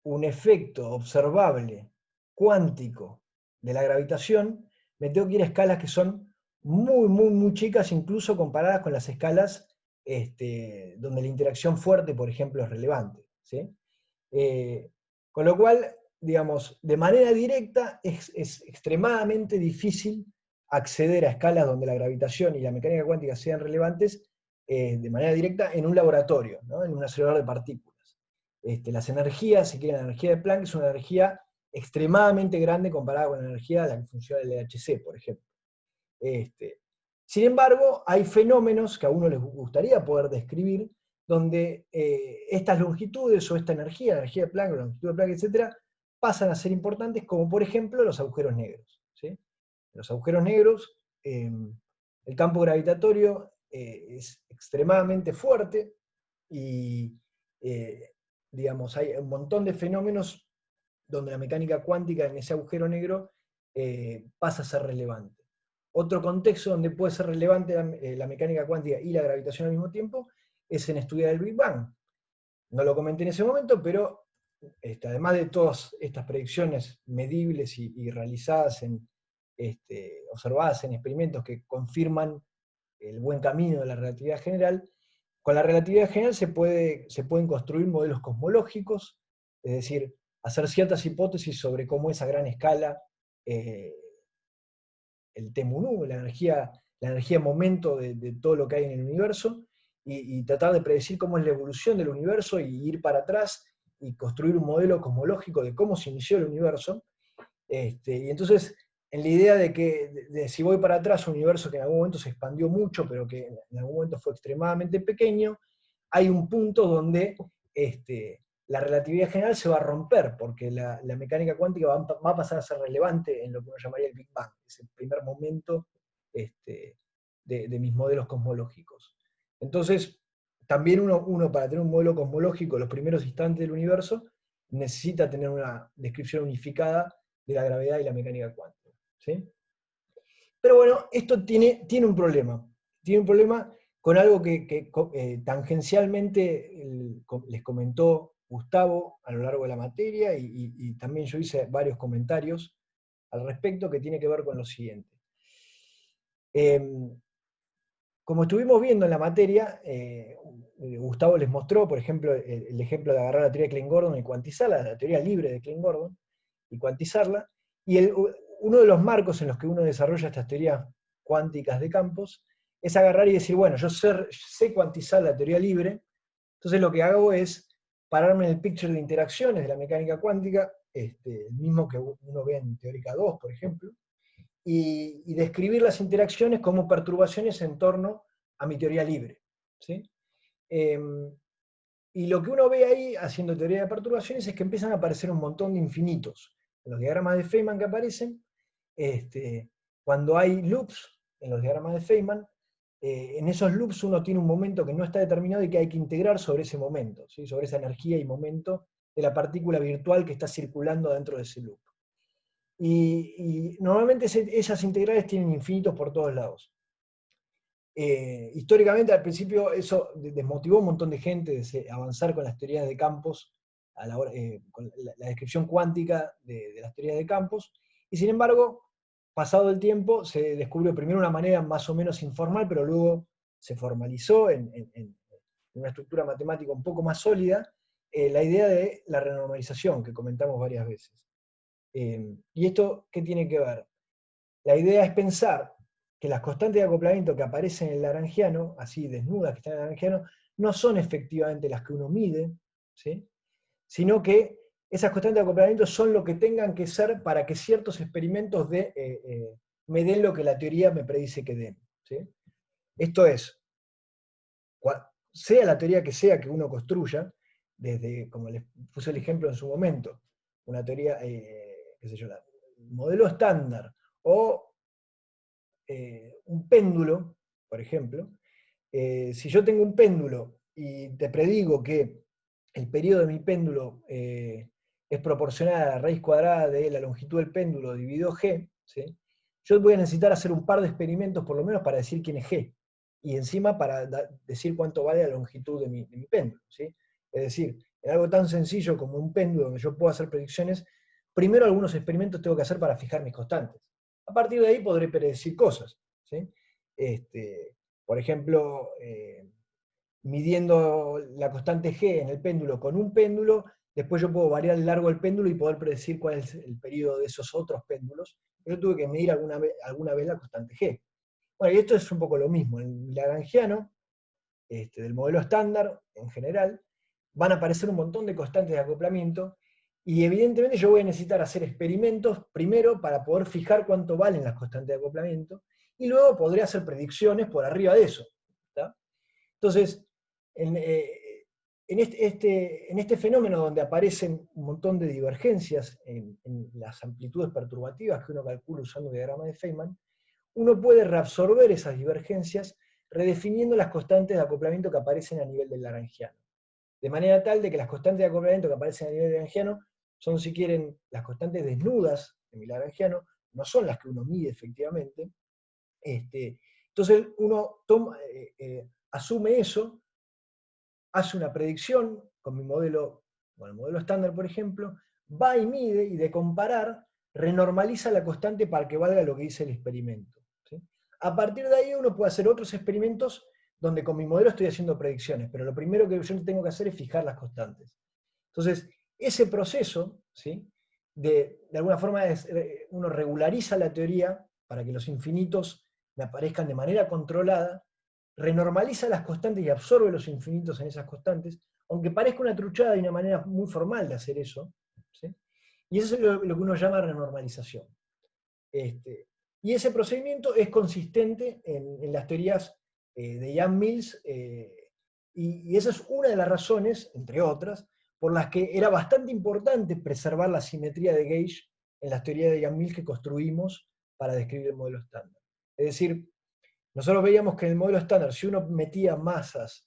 un efecto observable cuántico de la gravitación, me tengo que ir a escalas que son muy, muy, muy chicas, incluso comparadas con las escalas donde la interacción fuerte, por ejemplo, es relevante, ¿sí? Con lo cual, digamos, de manera directa es extremadamente difícil acceder a escalas donde la gravitación y la mecánica cuántica sean relevantes de manera directa en un laboratorio, ¿no? En un acelerador de partículas. Las energías, si quieren, la energía de Planck es una energía extremadamente grande comparada con la energía de la que funciona el LHC, por ejemplo. Sin embargo, hay fenómenos que a uno les gustaría poder describir, donde estas longitudes o esta energía de Planck, la longitud de Planck, etc., pasan a ser importantes, como por ejemplo los agujeros negros, ¿sí? En los agujeros negros, el campo gravitatorio es extremadamente fuerte y digamos, hay un montón de fenómenos donde la mecánica cuántica en ese agujero negro pasa a ser relevante. Otro contexto donde puede ser relevante la mecánica cuántica y la gravitación al mismo tiempo es en estudiar el Big Bang. No lo comenté en ese momento, pero además de todas estas predicciones medibles y realizadas observadas en experimentos que confirman el buen camino de la relatividad general, con la relatividad general se pueden construir modelos cosmológicos, es decir, hacer ciertas hipótesis sobre cómo es a gran escala el T mu nu, la energía momento de todo lo que hay en el universo, y tratar de predecir cómo es la evolución del universo y ir para atrás y construir un modelo cosmológico de cómo se inició el universo. Y entonces, en la idea de que de si voy para atrás, un universo que en algún momento se expandió mucho, pero que en algún momento fue extremadamente pequeño, hay un punto donde la relatividad general se va a romper, porque la mecánica cuántica va a pasar a ser relevante en lo que uno llamaría el Big Bang, es el primer momento de mis modelos cosmológicos. Entonces, también uno para tener un modelo cosmológico en los primeros instantes del universo, necesita tener una descripción unificada de la gravedad y la mecánica cuántica. ¿Sí? Pero bueno, esto tiene un problema. Tiene un problema con algo que tangencialmente les comentó Gustavo a lo largo de la materia, y también yo hice varios comentarios al respecto, que tiene que ver con lo siguiente. Como estuvimos viendo en la materia, Gustavo les mostró, por ejemplo, el ejemplo de agarrar la teoría de Klein-Gordon y cuantizarla, la teoría libre de Klein-Gordon, y cuantizarla, y uno de los marcos en los que uno desarrolla estas teorías cuánticas de campos es agarrar y decir, bueno, yo sé cuantizar la teoría libre, entonces lo que hago es pararme en el picture de interacciones de la mecánica cuántica, el mismo que uno ve en Teórica 2, por ejemplo, y describir las interacciones como perturbaciones en torno a mi teoría libre. ¿Sí? Y lo que uno ve ahí, haciendo teoría de perturbaciones, es que empiezan a aparecer un montón de infinitos. En los diagramas de Feynman que aparecen, cuando hay loops en los diagramas de Feynman, en esos loops uno tiene un momento que no está determinado y que hay que integrar sobre ese momento, ¿sí? Sobre esa energía y momento de la partícula virtual que está circulando dentro de ese loop. Y normalmente esas integrales tienen infinitos por todos lados. Históricamente, al principio, eso desmotivó a un montón de gente de avanzar con las teorías de campos, a la hora, con la descripción cuántica de las teorías de campos, y sin embargo, pasado el tiempo, se descubrió primero una manera más o menos informal, pero luego se formalizó en una estructura matemática un poco más sólida, la idea de la renormalización, que comentamos varias veces. ¿Y esto qué tiene que ver? La idea es pensar que las constantes de acoplamiento que aparecen en el lagrangiano, así desnudas que están en el lagrangiano, no son efectivamente las que uno mide, ¿sí? Sino que esas constantes de acoplamiento son lo que tengan que ser para que ciertos experimentos me den lo que la teoría me predice que den. ¿Sí? Esto es, sea la teoría que sea que uno construya, desde, como les puse el ejemplo en su momento, una teoría, qué sé yo, un modelo estándar, o un péndulo, por ejemplo, si yo tengo un péndulo y te predigo que el periodo de mi péndulo es proporcional a la raíz cuadrada de la longitud del péndulo dividido g, ¿sí? Yo voy a necesitar hacer un par de experimentos por lo menos para decir quién es g, y encima para decir cuánto vale la longitud de mi péndulo. ¿Sí? Es decir, en algo tan sencillo como un péndulo donde yo puedo hacer predicciones, primero algunos experimentos tengo que hacer para fijar mis constantes. A partir de ahí podré predecir cosas. ¿Sí? Por ejemplo, midiendo la constante g en el péndulo con un péndulo, después yo puedo variar el largo del péndulo y poder predecir cuál es el periodo de esos otros péndulos. Yo tuve que medir alguna vez la constante g. Bueno, y esto es un poco lo mismo. En el lagrangiano, del modelo estándar en general, van a aparecer un montón de constantes de acoplamiento, y evidentemente yo voy a necesitar hacer experimentos primero para poder fijar cuánto valen las constantes de acoplamiento, y luego podré hacer predicciones por arriba de eso. ¿Tá? Entonces, en este fenómeno donde aparecen un montón de divergencias en las amplitudes perturbativas que uno calcula usando el diagrama de Feynman, uno puede reabsorber esas divergencias redefiniendo las constantes de acoplamiento que aparecen a nivel del lagrangiano. De manera tal de que las constantes de acoplamiento que aparecen a nivel del lagrangiano son, si quieren, las constantes desnudas de mi lagrangiano, no son las que uno mide efectivamente. Entonces uno asume eso, hace una predicción con mi modelo, con el modelo estándar, por ejemplo, va y mide, y de comparar, renormaliza la constante para que valga lo que dice el experimento. ¿Sí? A partir de ahí uno puede hacer otros experimentos donde con mi modelo estoy haciendo predicciones, pero lo primero que yo tengo que hacer es fijar las constantes. Entonces, ese proceso, ¿sí? de alguna forma uno regulariza la teoría para que los infinitos me aparezcan de manera controlada, renormaliza las constantes y absorbe los infinitos en esas constantes, aunque parezca una truchada de una manera muy formal de hacer eso, ¿sí? Y eso es lo que uno llama renormalización. Y ese procedimiento es consistente en las teorías de Yang-Mills, y esa es una de las razones, entre otras, por las que era bastante importante preservar la simetría de gauge en las teorías de Yang-Mills que construimos para describir el modelo estándar. Es decir, nosotros veíamos que en el modelo estándar, si uno metía masas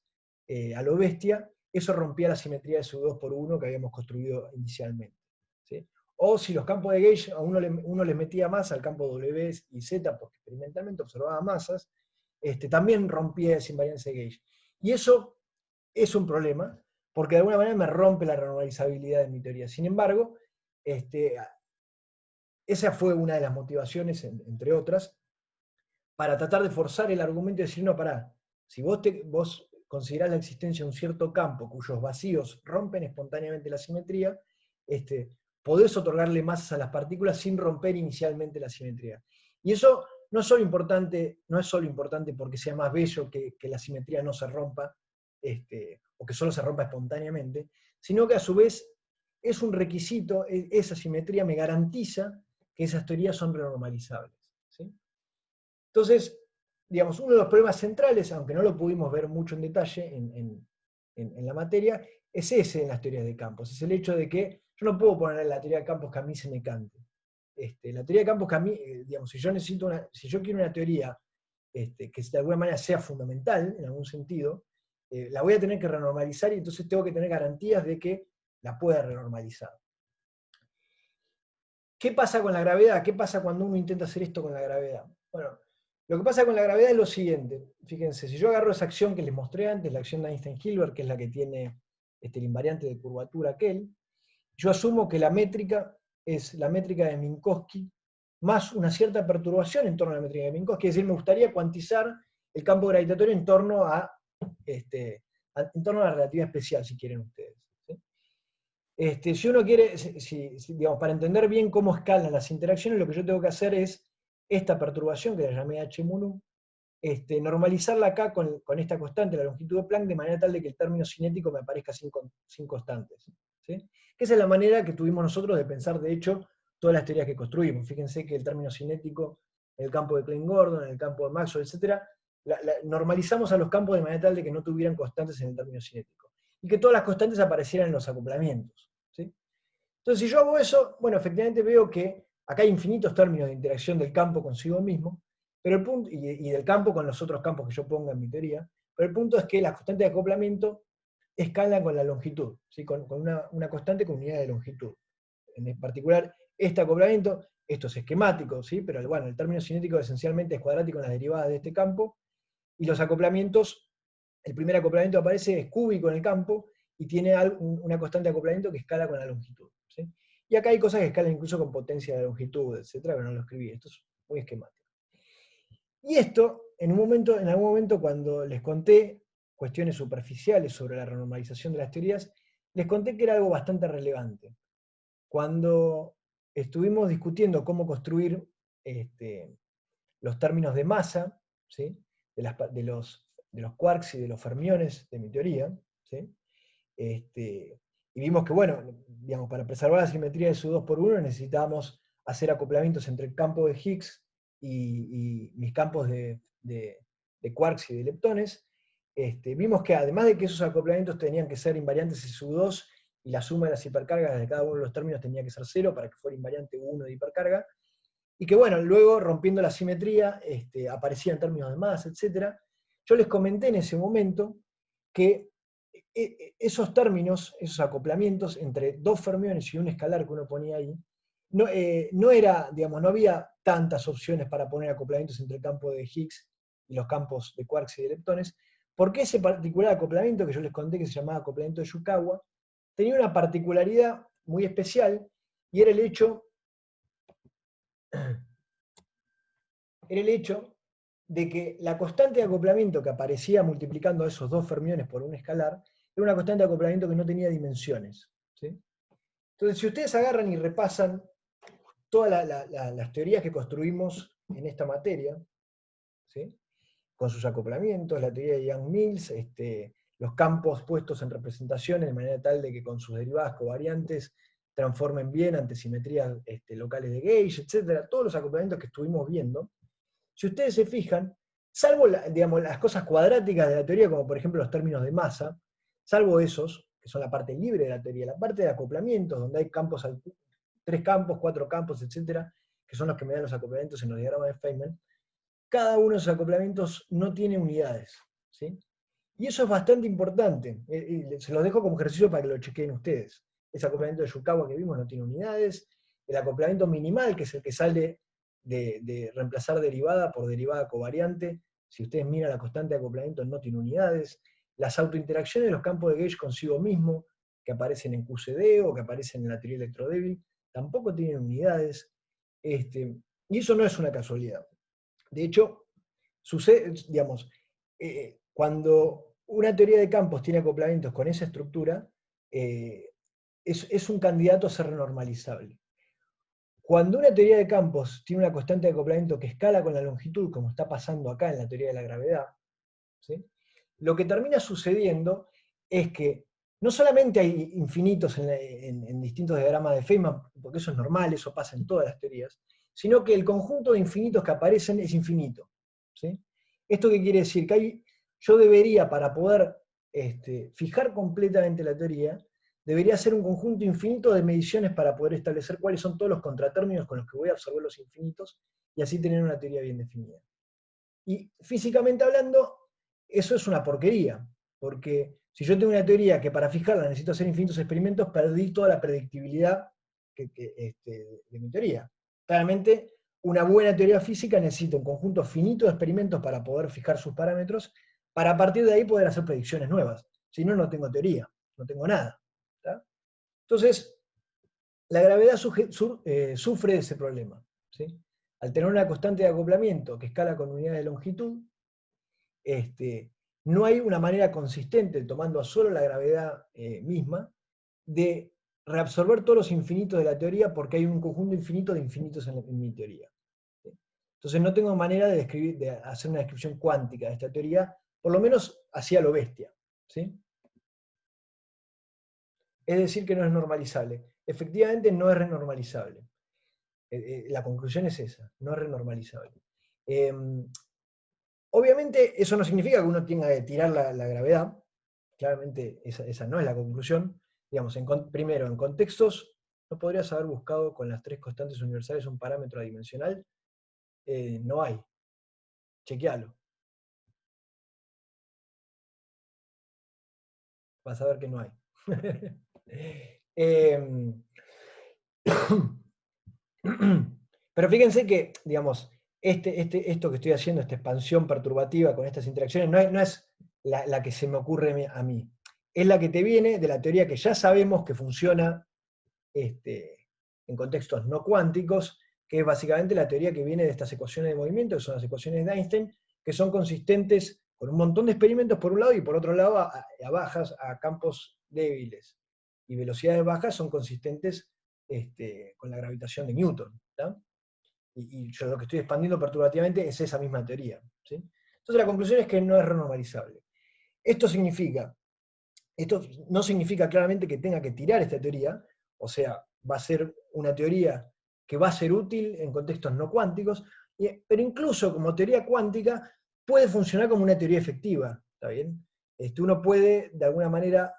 a lo bestia, eso rompía la simetría de su 2×1 que habíamos construido inicialmente, ¿sí? O si los campos de gauge a uno le metía masa al campo W y Z, porque experimentalmente observaba masas, también rompía esa invariancia de gauge. Y eso es un problema, porque de alguna manera me rompe la renormalizabilidad de mi teoría. Sin embargo, esa fue una de las motivaciones, entre otras, para tratar de forzar el argumento y decir, no, pará, si vos considerás la existencia de un cierto campo cuyos vacíos rompen espontáneamente la simetría, podés otorgarle masas a las partículas sin romper inicialmente la simetría. Y eso no es solo importante porque sea más bello que la simetría no se rompa, o que solo se rompa espontáneamente, sino que a su vez es un requisito, esa simetría me garantiza que esas teorías son renormalizables, ¿sí? Entonces, digamos, uno de los problemas centrales, aunque no lo pudimos ver mucho en detalle en la materia, es ese en las teorías de campos. Es el hecho de que yo no puedo poner la teoría de campos que a mí se me cante. La teoría de campos que a mí, digamos, si yo quiero una teoría que de alguna manera sea fundamental, en algún sentido, la voy a tener que renormalizar y entonces tengo que tener garantías de que la pueda renormalizar. ¿Qué pasa con la gravedad? ¿Qué pasa cuando uno intenta hacer esto con la gravedad? Bueno, lo que pasa con la gravedad es lo siguiente. Fíjense, si yo agarro esa acción que les mostré antes, la acción de Einstein-Hilbert, que es la que tiene el invariante de curvatura aquel, yo asumo que la métrica es la métrica de Minkowski más una cierta perturbación en torno a la métrica de Minkowski. Es decir, me gustaría cuantizar el campo gravitatorio en torno a la relatividad especial, si quieren ustedes, ¿sí? Si uno quiere, digamos, para entender bien cómo escalan las interacciones, lo que yo tengo que hacer es esta perturbación, que la llamé h mu nu, normalizarla acá con esta constante, la longitud de Planck, de manera tal de que el término cinético me aparezca sin constantes, ¿sí? Que esa es la manera que tuvimos nosotros de pensar, de hecho, todas las teorías que construimos. Fíjense que el término cinético, en el campo de Klein-Gordon, en el campo de Maxwell, etc., normalizamos a los campos de manera tal de que no tuvieran constantes en el término cinético. Y que todas las constantes aparecieran en los acoplamientos, ¿sí? Entonces, si yo hago eso, bueno, efectivamente veo que acá hay infinitos términos de interacción del campo consigo mismo, pero el punto, y del campo con los otros campos que yo ponga en mi teoría, pero el punto es que las constantes de acoplamiento escalan con la longitud, ¿sí? con una constante con unidad de longitud. En particular, este acoplamiento, esto es esquemático, ¿sí? Pero bueno, el término cinético esencialmente es cuadrático en las derivadas de este campo, y los acoplamientos, el primer acoplamiento aparece, es cúbico en el campo, y tiene una constante de acoplamiento que escala con la longitud, ¿sí? Y acá hay cosas que escalan incluso con potencia de longitud, etcétera, pero no lo escribí, esto es muy esquemático. Y esto, en algún momento cuando les conté cuestiones superficiales sobre la renormalización de las teorías, les conté que era algo bastante relevante. Cuando estuvimos discutiendo cómo construir los términos de masa, ¿sí? de los quarks y de los fermiones de mi teoría, ¿sí? Y vimos que, bueno, digamos, para preservar la simetría de su 2×1 necesitábamos hacer acoplamientos entre el campo de Higgs y mis campos de quarks y de leptones. Vimos que además de que esos acoplamientos tenían que ser invariantes de SU2 y la suma de las hipercargas de cada uno de los términos tenía que ser 0 para que fuera invariante 1 de hipercarga, y que bueno, luego rompiendo la simetría aparecían términos de masa, etc. Yo les comenté en ese momento que esos términos, esos acoplamientos entre dos fermiones y un escalar que uno ponía ahí, no había tantas opciones para poner acoplamientos entre el campo de Higgs y los campos de quarks y de leptones, porque ese particular acoplamiento que yo les conté que se llamaba acoplamiento de Yukawa, tenía una particularidad muy especial, y era el hecho de que la constante de acoplamiento que aparecía multiplicando a esos dos fermiones por un escalar, era una constante de acoplamiento que no tenía dimensiones, ¿sí? Entonces, si ustedes agarran y repasan todas las teorías que construimos en esta materia, ¿sí? con sus acoplamientos, la teoría de Yang-Mills, los campos puestos en representaciones de manera tal de que con sus derivadas covariantes transformen bien ante simetrías locales de gauge, etc. Todos los acoplamientos que estuvimos viendo, si ustedes se fijan, salvo digamos, las cosas cuadráticas de la teoría, como por ejemplo los términos de masa, salvo esos, que son la parte libre de la teoría, la parte de acoplamientos, donde hay campos, 3 campos, 4 campos, etc., que son los que me dan los acoplamientos en los diagramas de Feynman, cada uno de esos acoplamientos no tiene unidades, ¿sí? Y eso es bastante importante, se los dejo como ejercicio para que lo chequeen ustedes. Ese acoplamiento de Yukawa que vimos no tiene unidades, el acoplamiento minimal, que es el que sale de reemplazar derivada por derivada covariante, si ustedes miran la constante de acoplamiento no tiene unidades, las autointeracciones de los campos de gauge consigo mismo, que aparecen en QCD o que aparecen en la teoría electrodébil, tampoco tienen unidades, y eso no es una casualidad. De hecho, sucede, digamos, cuando una teoría de campos tiene acoplamientos con esa estructura, es un candidato a ser renormalizable. Cuando una teoría de campos tiene una constante de acoplamiento que escala con la longitud, como está pasando acá en la teoría de la gravedad, ¿sí? Lo que termina sucediendo es que no solamente hay infinitos en distintos diagramas de Feynman, porque eso es normal, eso pasa en todas las teorías, sino que el conjunto de infinitos que aparecen es infinito, ¿sí? ¿Esto qué quiere decir? Que yo debería, para poder fijar completamente la teoría, debería ser un conjunto infinito de mediciones para poder establecer cuáles son todos los contratérminos con los que voy a absorber los infinitos y así tener una teoría bien definida. Y físicamente hablando, eso es una porquería, porque si yo tengo una teoría que para fijarla necesito hacer infinitos experimentos, perdí toda la predictibilidad de mi teoría. Claramente, una buena teoría física necesita un conjunto finito de experimentos para poder fijar sus parámetros, para a partir de ahí poder hacer predicciones nuevas. Si no, no tengo teoría, no tengo nada. ¿Tá? Entonces, la gravedad sufre de ese problema, ¿sí? Al tener una constante de acoplamiento que escala con unidad de longitud, no hay una manera consistente, tomando a solo la gravedad misma, de reabsorber todos los infinitos de la teoría porque hay un conjunto infinito de infinitos en mi teoría. ¿Sí? Entonces no tengo manera de hacer una descripción cuántica de esta teoría, por lo menos hacia lo bestia. ¿Sí? Es decir, que no es normalizable. Efectivamente no es renormalizable. La conclusión es esa, no es renormalizable. Obviamente eso no significa que uno tenga que tirar la gravedad, claramente esa no es la conclusión. Digamos, primero, en contextos, ¿no podrías haber buscado con las 3 constantes universales un parámetro adimensional? No hay. Chequealo. Vas a ver que no hay. Pero fíjense que, digamos, esto que estoy haciendo, esta expansión perturbativa con estas interacciones, no es la que se me ocurre a mí. Es la que te viene de la teoría que ya sabemos que funciona en contextos no cuánticos, que es básicamente la teoría que viene de estas ecuaciones de movimiento, que son las ecuaciones de Einstein, que son consistentes con un montón de experimentos por un lado y por otro lado a bajas, a campos débiles. Y velocidades bajas son consistentes con la gravitación de Newton. ¿tá? Y yo lo que estoy expandiendo perturbativamente es esa misma teoría. ¿sí? Entonces la conclusión es que no es renormalizable. Esto no significa claramente que tenga que tirar esta teoría, o sea, va a ser una teoría que va a ser útil en contextos no cuánticos, pero incluso como teoría cuántica puede funcionar como una teoría efectiva, ¿está bien? Uno puede, de alguna manera,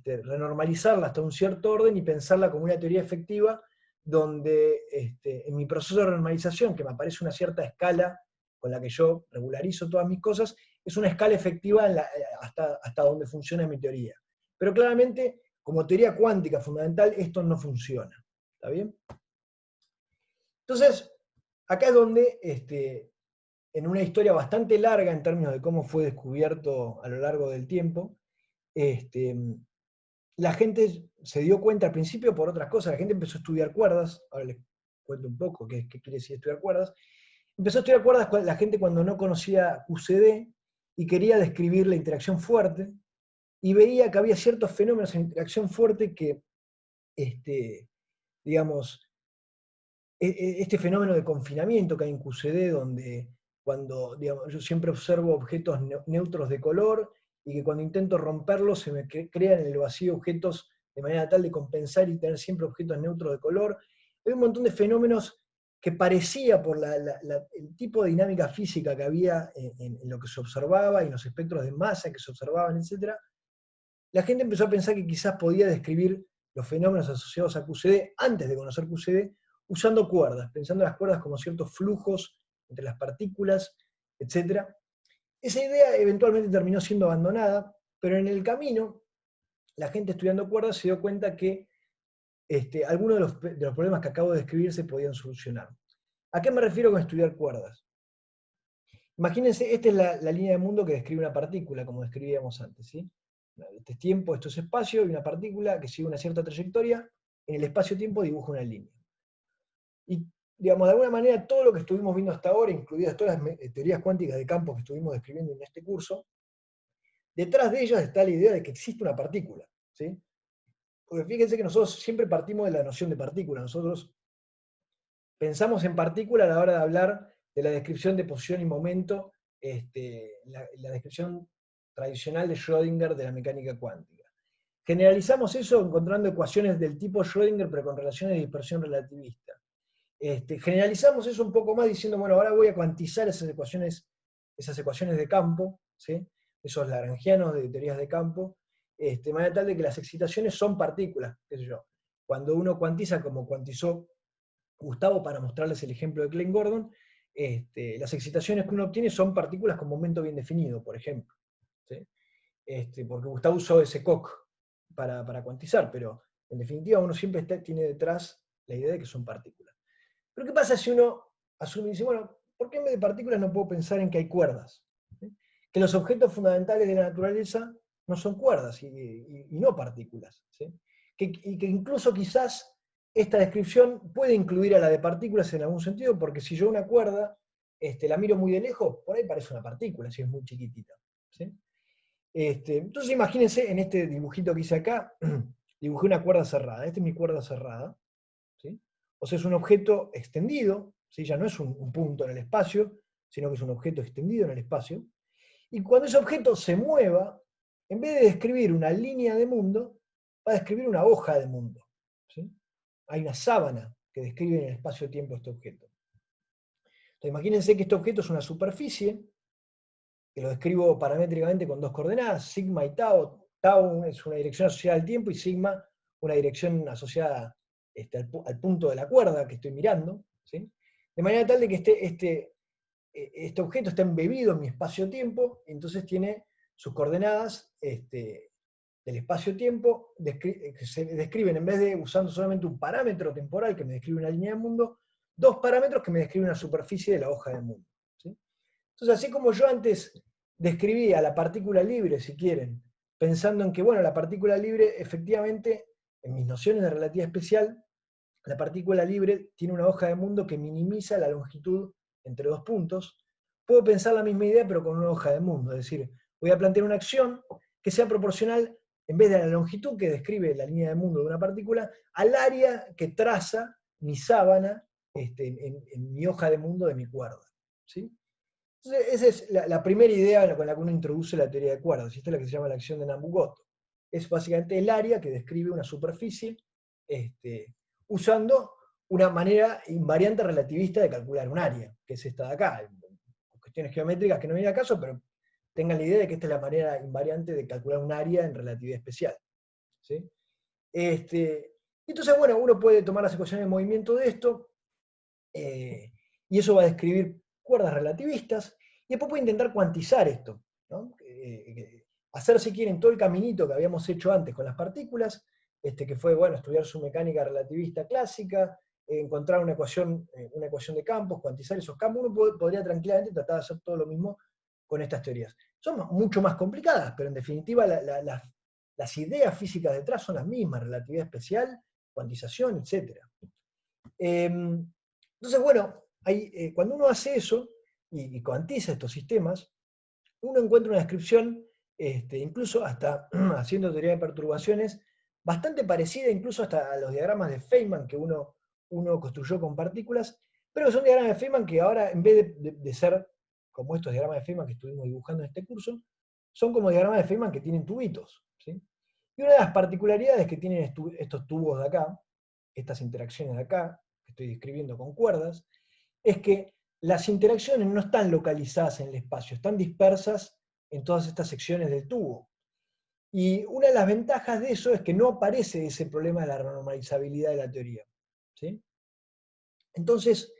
renormalizarla hasta un cierto orden y pensarla como una teoría efectiva, donde en mi proceso de renormalización, que me aparece una cierta escala con la que yo regularizo todas mis cosas, es una escala efectiva hasta donde funciona mi teoría. Pero claramente, como teoría cuántica fundamental, esto no funciona. ¿Está bien? Entonces, acá es donde, en una historia bastante larga en términos de cómo fue descubierto a lo largo del tiempo, la gente se dio cuenta al principio por otras cosas, la gente empezó a estudiar cuerdas, ahora les cuento un poco qué quiere decir estudiar cuerdas. Empezó a estudiar cuerdas la gente cuando no conocía QCD y quería describir la interacción fuerte, y veía que había ciertos fenómenos en interacción fuerte que, digamos, este fenómeno de confinamiento que hay en QCD, donde cuando, digamos, yo siempre observo objetos neutros de color, y que cuando intento romperlos se me crean en el vacío objetos de manera tal de compensar y tener siempre objetos neutros de color. Hay un montón de fenómenos que parecía por el tipo de dinámica física que había en lo que se observaba y en los espectros de masa que se observaban, etc., la gente empezó a pensar que quizás podía describir los fenómenos asociados a QCD antes de conocer QCD, usando cuerdas, pensando las cuerdas como ciertos flujos entre las partículas, etc. Esa idea eventualmente terminó siendo abandonada, pero en el camino la gente estudiando cuerdas se dio cuenta que algunos de los problemas que acabo de describir se podían solucionar. ¿A qué me refiero con estudiar cuerdas? Imagínense, esta es la línea de mundo que describe una partícula, como describíamos antes, ¿sí? Este es tiempo, esto es espacio, y una partícula que sigue una cierta trayectoria, en el espacio-tiempo dibuja una línea. Y, digamos, de alguna manera, todo lo que estuvimos viendo hasta ahora, incluidas todas las teorías cuánticas de campos que estuvimos describiendo en este curso, detrás de ellas está la idea de que existe una partícula, ¿sí? Porque fíjense que nosotros siempre partimos de la noción de partícula. Nosotros pensamos en partícula a la hora de hablar de la descripción de posición y momento, la descripción tradicional de Schrödinger de la mecánica cuántica. Generalizamos eso encontrando ecuaciones del tipo Schrödinger, pero con relaciones de dispersión relativista. Generalizamos eso un poco más diciendo, bueno, ahora voy a cuantizar esas ecuaciones de campo, ¿sí? Esos lagrangianos de teorías de campo, de manera tal de que las excitaciones son partículas, qué sé yo. Cuando uno cuantiza, como cuantizó Gustavo para mostrarles el ejemplo de Klein Gordon, las excitaciones que uno obtiene son partículas con momento bien definido, por ejemplo, ¿sí? Porque Gustavo usó ese COC para cuantizar, pero en definitiva uno siempre tiene detrás la idea de que son partículas. Pero ¿qué pasa si uno asume y dice, bueno, ¿por qué en vez de partículas no puedo pensar en que hay cuerdas? ¿Sí? Que los objetos fundamentales de la naturaleza no son cuerdas y no partículas, ¿sí? Y que incluso quizás esta descripción puede incluir a la de partículas en algún sentido, porque si yo una cuerda la miro muy de lejos, por ahí parece una partícula, si es muy chiquitita, ¿sí? Entonces imagínense en este dibujito que hice acá, dibujé una cuerda cerrada. Esta es mi cuerda cerrada, ¿sí? O sea, es un objeto extendido, ¿sí? Ya no es un punto en el espacio, sino que es un objeto extendido en el espacio. Y cuando ese objeto se mueva, en vez de describir una línea de mundo, va a describir una hoja de mundo, ¿sí? Hay una sábana que describe en el espacio-tiempo este objeto. Entonces, imagínense que este objeto es una superficie, que lo describo paramétricamente con dos coordenadas, sigma y tau. Tau es una dirección asociada al tiempo y sigma una dirección asociada al punto de la cuerda que estoy mirando, ¿sí? De manera tal de que este objeto está embebido en mi espacio-tiempo, y entonces tiene sus coordenadas del espacio-tiempo, que se describen, en vez de usando solamente un parámetro temporal que me describe una línea de mundo, dos parámetros que me describen una superficie de la hoja del mundo, ¿sí? Entonces, así como yo antes describía la partícula libre, si quieren, pensando en que, bueno, la partícula libre, efectivamente, en mis nociones de relatividad especial, la partícula libre tiene una hoja de mundo que minimiza la longitud entre dos puntos. Puedo pensar la misma idea, pero con una hoja de mundo. Es decir, voy a plantear una acción que sea proporcional, en vez de la longitud que describe la línea de mundo de una partícula, al área que traza mi sábana en mi hoja de mundo de mi cuerda, ¿sí? Entonces, esa es la primera idea con la que uno introduce la teoría de cuerdas, y esta es la que se llama la acción de Nambu-Goto. Es básicamente el área que describe una superficie usando una manera invariante relativista de calcular un área, que es esta de acá. Cuestiones geométricas que no viene a caso, pero tengan la idea de que esta es la manera invariante de calcular un área en relatividad especial, ¿sí? Entonces, bueno, uno puede tomar las ecuaciones de movimiento de esto, y eso va a describir cuerdas relativistas, y después puede intentar cuantizar esto, ¿no? Hacer, si quieren, todo el caminito que habíamos hecho antes con las partículas, que fue, bueno, estudiar su mecánica relativista clásica, encontrar una ecuación de campos, cuantizar esos campos. Uno podría tranquilamente tratar de hacer todo lo mismo con estas teorías. Son mucho más complicadas, pero en definitiva las ideas físicas detrás son las mismas: relatividad especial, cuantización, etc. Entonces, bueno, cuando uno hace eso y cuantiza estos sistemas, uno encuentra una descripción, incluso hasta haciendo teoría de perturbaciones, bastante parecida incluso hasta a los diagramas de Feynman que uno construyó con partículas, pero son diagramas de Feynman que ahora, en vez de ser como estos diagramas de Feynman que estuvimos dibujando en este curso, son como diagramas de Feynman que tienen tubitos, ¿sí? Y una de las particularidades que tienen estos tubos de acá, estas interacciones de acá, que estoy describiendo con cuerdas, es que las interacciones no están localizadas en el espacio, están dispersas en todas estas secciones del tubo. Y una de las ventajas de eso es que no aparece ese problema de la renormalizabilidad de la teoría, ¿sí? Entonces,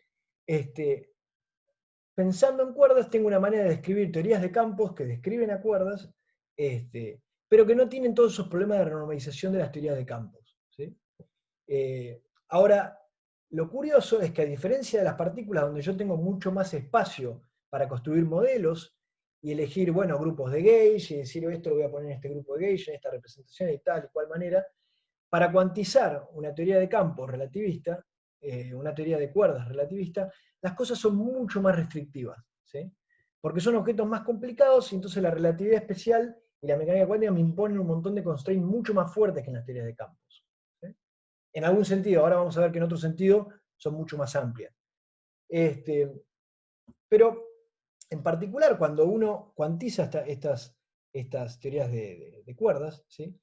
pensando en cuerdas, tengo una manera de describir teorías de campos que describen a cuerdas, pero que no tienen todos esos problemas de renormalización de las teorías de campos, ¿sí? Ahora, lo curioso es que a diferencia de las partículas donde yo tengo mucho más espacio para construir modelos y elegir, bueno, grupos de gauge y decir, esto lo voy a poner en este grupo de gauge, en esta representación y tal y cual manera, para cuantizar una teoría de campos relativista, una teoría de cuerdas relativista, las cosas son mucho más restrictivas, ¿sí? Porque son objetos más complicados y entonces la relatividad especial y la mecánica cuántica me imponen un montón de constraints mucho más fuertes que en las teorías de campos, ¿sí? En algún sentido, ahora vamos a ver que en otro sentido son mucho más amplias. Pero en particular cuando uno cuantiza estas teorías de cuerdas, ¿sí?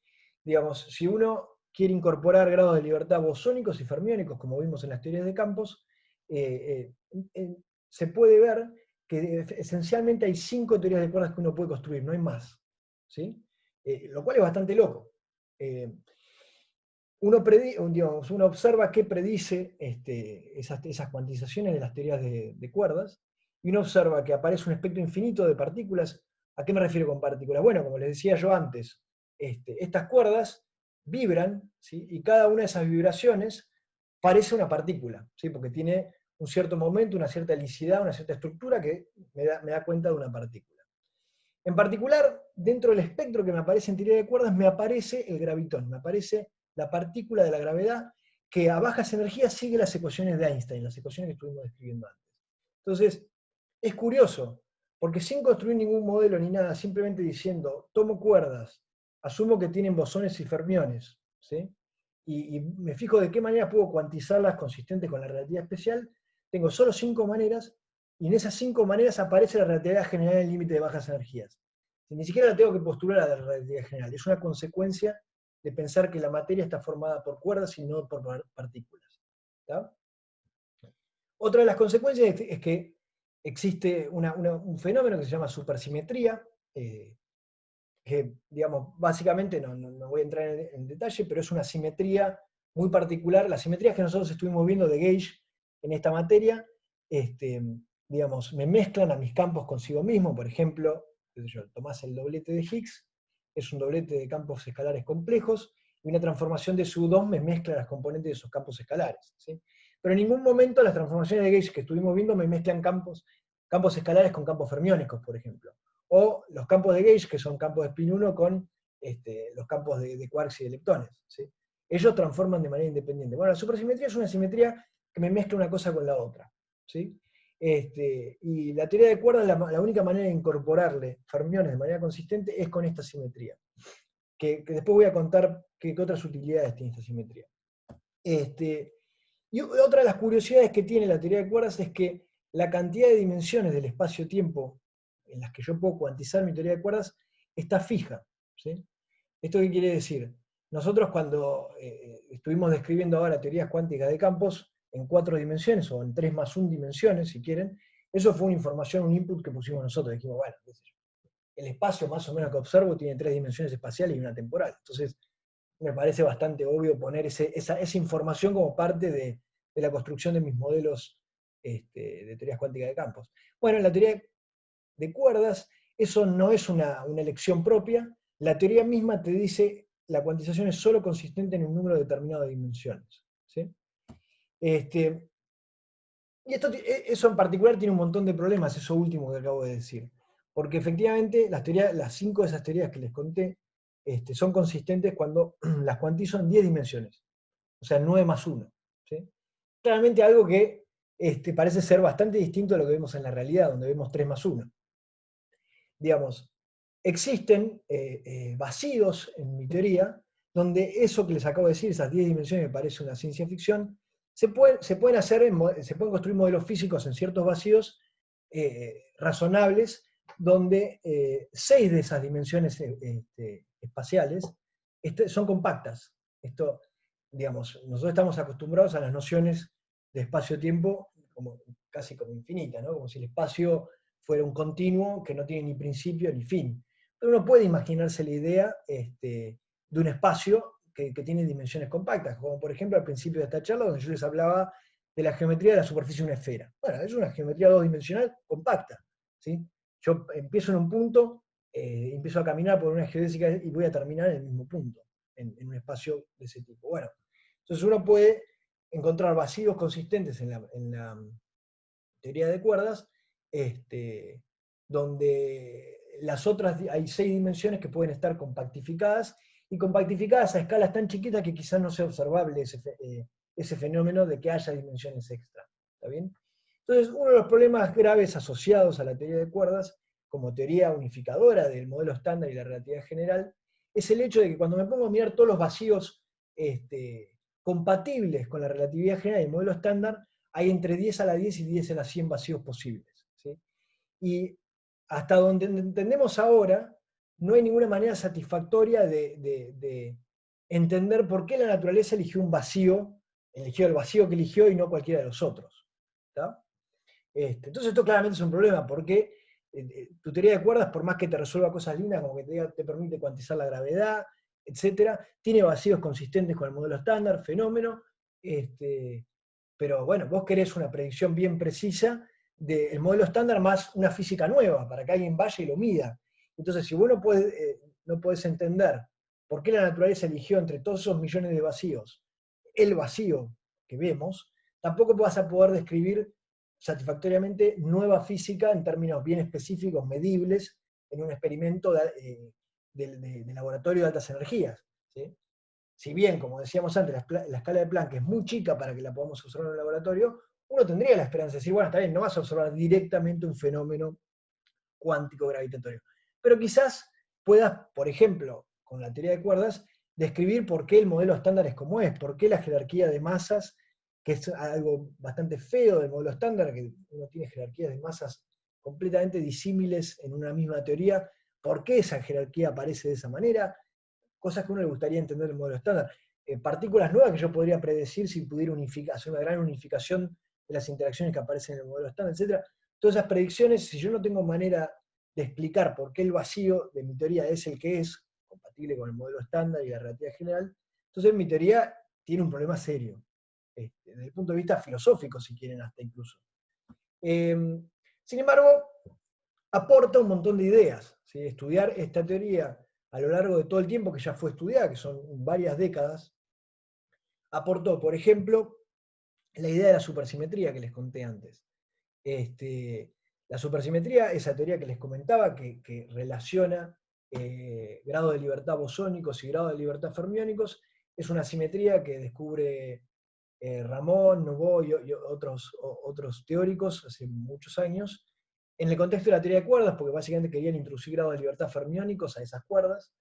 Digamos, si uno quiere incorporar grados de libertad bosónicos y fermiónicos, como vimos en las teorías de campos, se puede ver que esencialmente hay 5 teorías de cuerdas que uno puede construir, no hay más, ¿sí? Lo cual es bastante loco. Uno observa qué predice esas cuantizaciones de las teorías de cuerdas, y uno observa que aparece un espectro infinito de partículas. ¿A qué me refiero con partículas? Bueno, como les decía yo antes, estas cuerdas vibran, ¿sí? Y cada una de esas vibraciones parece una partícula, ¿sí? Porque tiene un cierto momento, una cierta helicidad, una cierta estructura que me da cuenta de una partícula. En particular, dentro del espectro que me aparece en teoría de cuerdas, me aparece el gravitón, me aparece la partícula de la gravedad que a bajas energías sigue las ecuaciones de Einstein, las ecuaciones que estuvimos describiendo antes. Entonces, es curioso, porque sin construir ningún modelo ni nada, simplemente diciendo, tomo cuerdas, asumo que tienen bosones y fermiones, ¿sí? Y me fijo de qué manera puedo cuantizarlas consistentes con la relatividad especial, tengo solo 5 maneras, y en esas 5 maneras aparece la relatividad general en el límite de bajas energías. Ni siquiera la tengo que postular a la relatividad general, es una consecuencia de pensar que la materia está formada por cuerdas y no por partículas, ¿tá? Otra de las consecuencias es que existe un fenómeno que se llama supersimetría, que, digamos, básicamente, no voy a entrar en detalle, pero es una simetría muy particular. Las simetrías que nosotros estuvimos viendo de gauge en esta materia, digamos, me mezclan a mis campos consigo mismo. Por ejemplo, tomás el doblete de Higgs, es un doblete de campos escalares complejos, y una transformación de su 2 me mezcla las componentes de esos campos escalares, ¿sí? Pero en ningún momento las transformaciones de gauge que estuvimos viendo me mezclan campos escalares con campos fermiónicos, por ejemplo. O los campos de gauge, que son campos de spin 1 con los campos de quarks y de leptones, ¿sí? Ellos transforman de manera independiente. Bueno, la supersimetría es una simetría que me mezcla una cosa con la otra, ¿sí? Y la teoría de cuerdas, la única manera de incorporarle fermiones de manera consistente es con esta simetría. Que después voy a contar qué otras utilidades tiene esta simetría. Y otra de las curiosidades que tiene la teoría de cuerdas es que la cantidad de dimensiones del espacio-tiempo en las que yo puedo cuantizar mi teoría de cuerdas está fija, ¿sí? ¿Esto qué quiere decir? Nosotros cuando estuvimos describiendo ahora teorías cuánticas de campos en 4 dimensiones, o en 3 más 1 dimensiones, si quieren, eso fue una información, un input que pusimos nosotros. Dijimos, bueno, el espacio más o menos que observo tiene 3 dimensiones espaciales y una temporal. Entonces, me parece bastante obvio poner esa información como parte de la construcción de mis modelos de teorías cuánticas de campos. Bueno, en la teoría de cuerdas, eso no es una elección propia. La teoría misma te dice la cuantización es solo consistente en un número determinado de dimensiones, ¿sí? Y eso en particular tiene un montón de problemas, eso último que acabo de decir. Porque efectivamente las 5 de esas teorías que les conté son consistentes cuando las cuantizo en 10 dimensiones. O sea, 9 más 1. ¿Sí? Claramente algo que parece ser bastante distinto a lo que vemos en la realidad, donde vemos 3 más 1. Digamos, existen vacíos en mi teoría, donde eso que les acabo de decir, esas 10 dimensiones, me parece una ciencia ficción, se pueden construir modelos físicos en ciertos vacíos razonables, donde 6 de esas dimensiones espaciales son compactas. Esto, digamos, nosotros estamos acostumbrados a las nociones de espacio-tiempo casi como infinita, ¿no? Como si el espacio fuera un continuo que no tiene ni principio ni fin. Pero uno puede imaginarse la idea de un espacio que tiene dimensiones compactas, como por ejemplo al principio de esta charla donde yo les hablaba de la geometría de la superficie de una esfera. Bueno, es una geometría dos-dimensional compacta, ¿sí? Yo empiezo en un punto, empiezo a caminar por una geodésica y voy a terminar en el mismo punto, en un espacio de ese tipo. Bueno, entonces uno puede encontrar vacíos consistentes en la teoría de cuerdas, donde las otras, hay 6 dimensiones que pueden estar compactificadas, y compactificadas a escalas tan chiquitas que quizás no sea observable ese fenómeno de que haya dimensiones extra. ¿Está bien? Entonces, uno de los problemas graves asociados a la teoría de cuerdas, como teoría unificadora del modelo estándar y la relatividad general, es el hecho de que cuando me pongo a mirar todos los vacíos compatibles con la relatividad general y el modelo estándar, hay entre 10 a la 10 y 10 a la 100 vacíos posibles. ¿Sí? Y hasta donde entendemos ahora, no hay ninguna manera satisfactoria de entender por qué la naturaleza eligió un vacío, eligió el vacío que eligió y no cualquiera de los otros. Entonces esto claramente es un problema, porque tu teoría de cuerdas, por más que te resuelva cosas lindas, como que te permite cuantizar la gravedad, etc., tiene vacíos consistentes con el modelo estándar, fenómeno, pero bueno, vos querés una predicción bien precisa del modelo estándar más una física nueva, para que alguien vaya y lo mida. Entonces, si vos no podés entender por qué la naturaleza eligió entre todos esos millones de vacíos el vacío que vemos, tampoco vas a poder describir satisfactoriamente nueva física en términos bien específicos, medibles, en un experimento de laboratorio de altas energías. ¿Sí? Si bien, como decíamos antes, la escala de Planck es muy chica para que la podamos observar en el laboratorio, uno tendría la esperanza de decir, bueno, está bien, no vas a observar directamente un fenómeno cuántico gravitatorio. Pero quizás puedas, por ejemplo, con la teoría de cuerdas, describir por qué el modelo estándar es como es, por qué la jerarquía de masas, que es algo bastante feo del modelo estándar, que uno tiene jerarquías de masas completamente disímiles en una misma teoría, por qué esa jerarquía aparece de esa manera, cosas que a uno le gustaría entender del modelo estándar. Partículas nuevas que yo podría predecir si pudiera hacer una gran unificación de las interacciones que aparecen en el modelo estándar, etc. Todas esas predicciones, si yo no tengo manera de explicar por qué el vacío de mi teoría es el que es, compatible con el modelo estándar y la relatividad general, entonces mi teoría tiene un problema serio, desde el punto de vista filosófico, si quieren, hasta incluso. Sin embargo, aporta un montón de ideas. ¿Sí? Estudiar esta teoría a lo largo de todo el tiempo que ya fue estudiada, que son varias décadas, aportó, por ejemplo, la idea de la supersimetría que les conté antes. La supersimetría, esa teoría que les comentaba, que relaciona grado de libertad bosónicos y grado de libertad fermiónicos, es una simetría que descubre Ramón, Nouveau y otros teóricos hace muchos años, en el contexto de la teoría de cuerdas, porque básicamente querían introducir grados de libertad fermiónicos a esas cuerdas.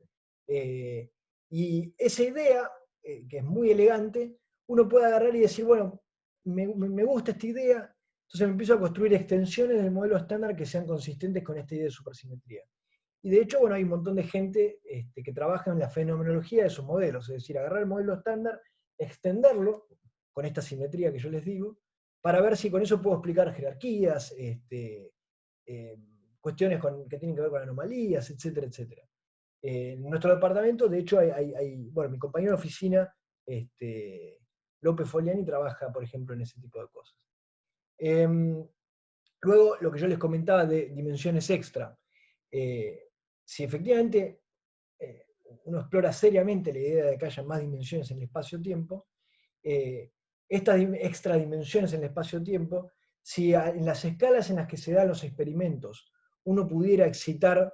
Y esa idea, que es muy elegante, uno puede agarrar y decir, bueno, me gusta esta idea, entonces me empiezo a construir extensiones del modelo estándar que sean consistentes con esta idea de supersimetría. Y de hecho, bueno, hay un montón de gente que trabaja en la fenomenología de esos modelos, es decir, agarrar el modelo estándar, extenderlo con esta simetría que yo les digo, para ver si con eso puedo explicar jerarquías, cuestiones que tienen que ver con anomalías, etcétera, etcétera. En nuestro departamento, de hecho, bueno, mi compañero de oficina, López Foliani, trabaja, por ejemplo, en ese tipo de cosas. Luego, lo que yo les comentaba de dimensiones extra. Si efectivamente uno explora seriamente la idea de que haya más dimensiones en el espacio-tiempo, estas extra dimensiones en el espacio-tiempo, si en las escalas en las que se dan los experimentos uno pudiera excitar,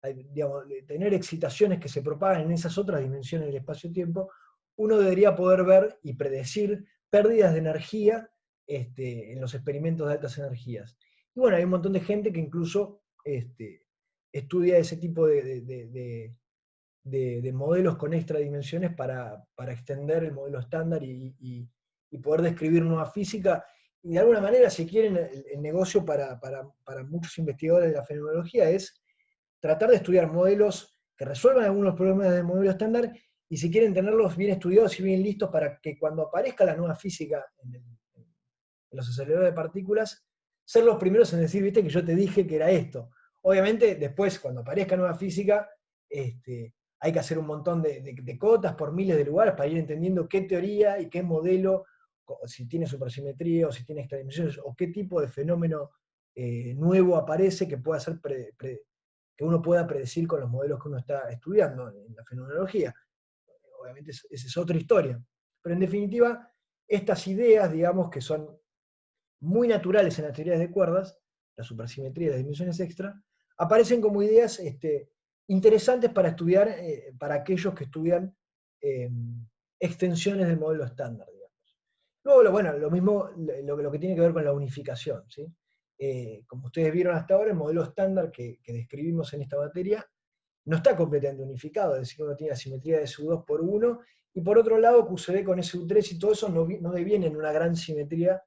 digamos, tener excitaciones que se propagan en esas otras dimensiones del espacio-tiempo, uno debería poder ver y predecir pérdidas de energía en los experimentos de altas energías. Y bueno, hay un montón de gente que incluso estudia ese tipo de modelos con extra dimensiones para extender el modelo estándar y poder describir nueva física. de alguna manera, si quieren, el negocio para muchos investigadores de la fenomenología es tratar de estudiar modelos que resuelvan algunos problemas del modelo estándar y si quieren tenerlos bien estudiados y bien listos para que cuando aparezca la nueva física en los aceleradores de partículas, ser los primeros en decir, viste que yo te dije que era esto. Obviamente, después, cuando aparezca nueva física, hay que hacer un montón de cotas por miles de lugares para ir entendiendo qué teoría y qué modelo, si tiene supersimetría o si tiene extradimensiones, o qué tipo de fenómeno nuevo aparece que pueda ser que uno pueda predecir con los modelos que uno está estudiando en la fenomenología. Obviamente esa es otra historia. Pero en definitiva, estas ideas, digamos, que son muy naturales en las teorías de cuerdas, la supersimetría y las dimensiones extra, aparecen como ideas interesantes para estudiar, para aquellos que estudian extensiones del modelo estándar, digamos. Luego, bueno, lo mismo, lo que tiene que ver con la unificación, ¿sí? Como ustedes vieron hasta ahora, el modelo estándar que describimos en esta materia no está completamente unificado, es decir, que uno tiene la simetría de SU2 por 1, y por otro lado, QCD con SU3 y todo eso no deviene en una gran simetría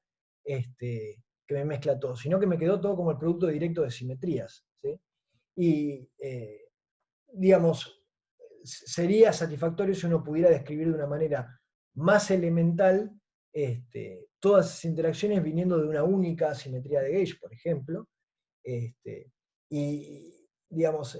que me mezcla todo, sino que me quedó todo como el producto directo de simetrías. ¿Sí? Y, digamos, sería satisfactorio si uno pudiera describir de una manera más elemental todas esas interacciones viniendo de una única simetría de gauge, por ejemplo, y digamos,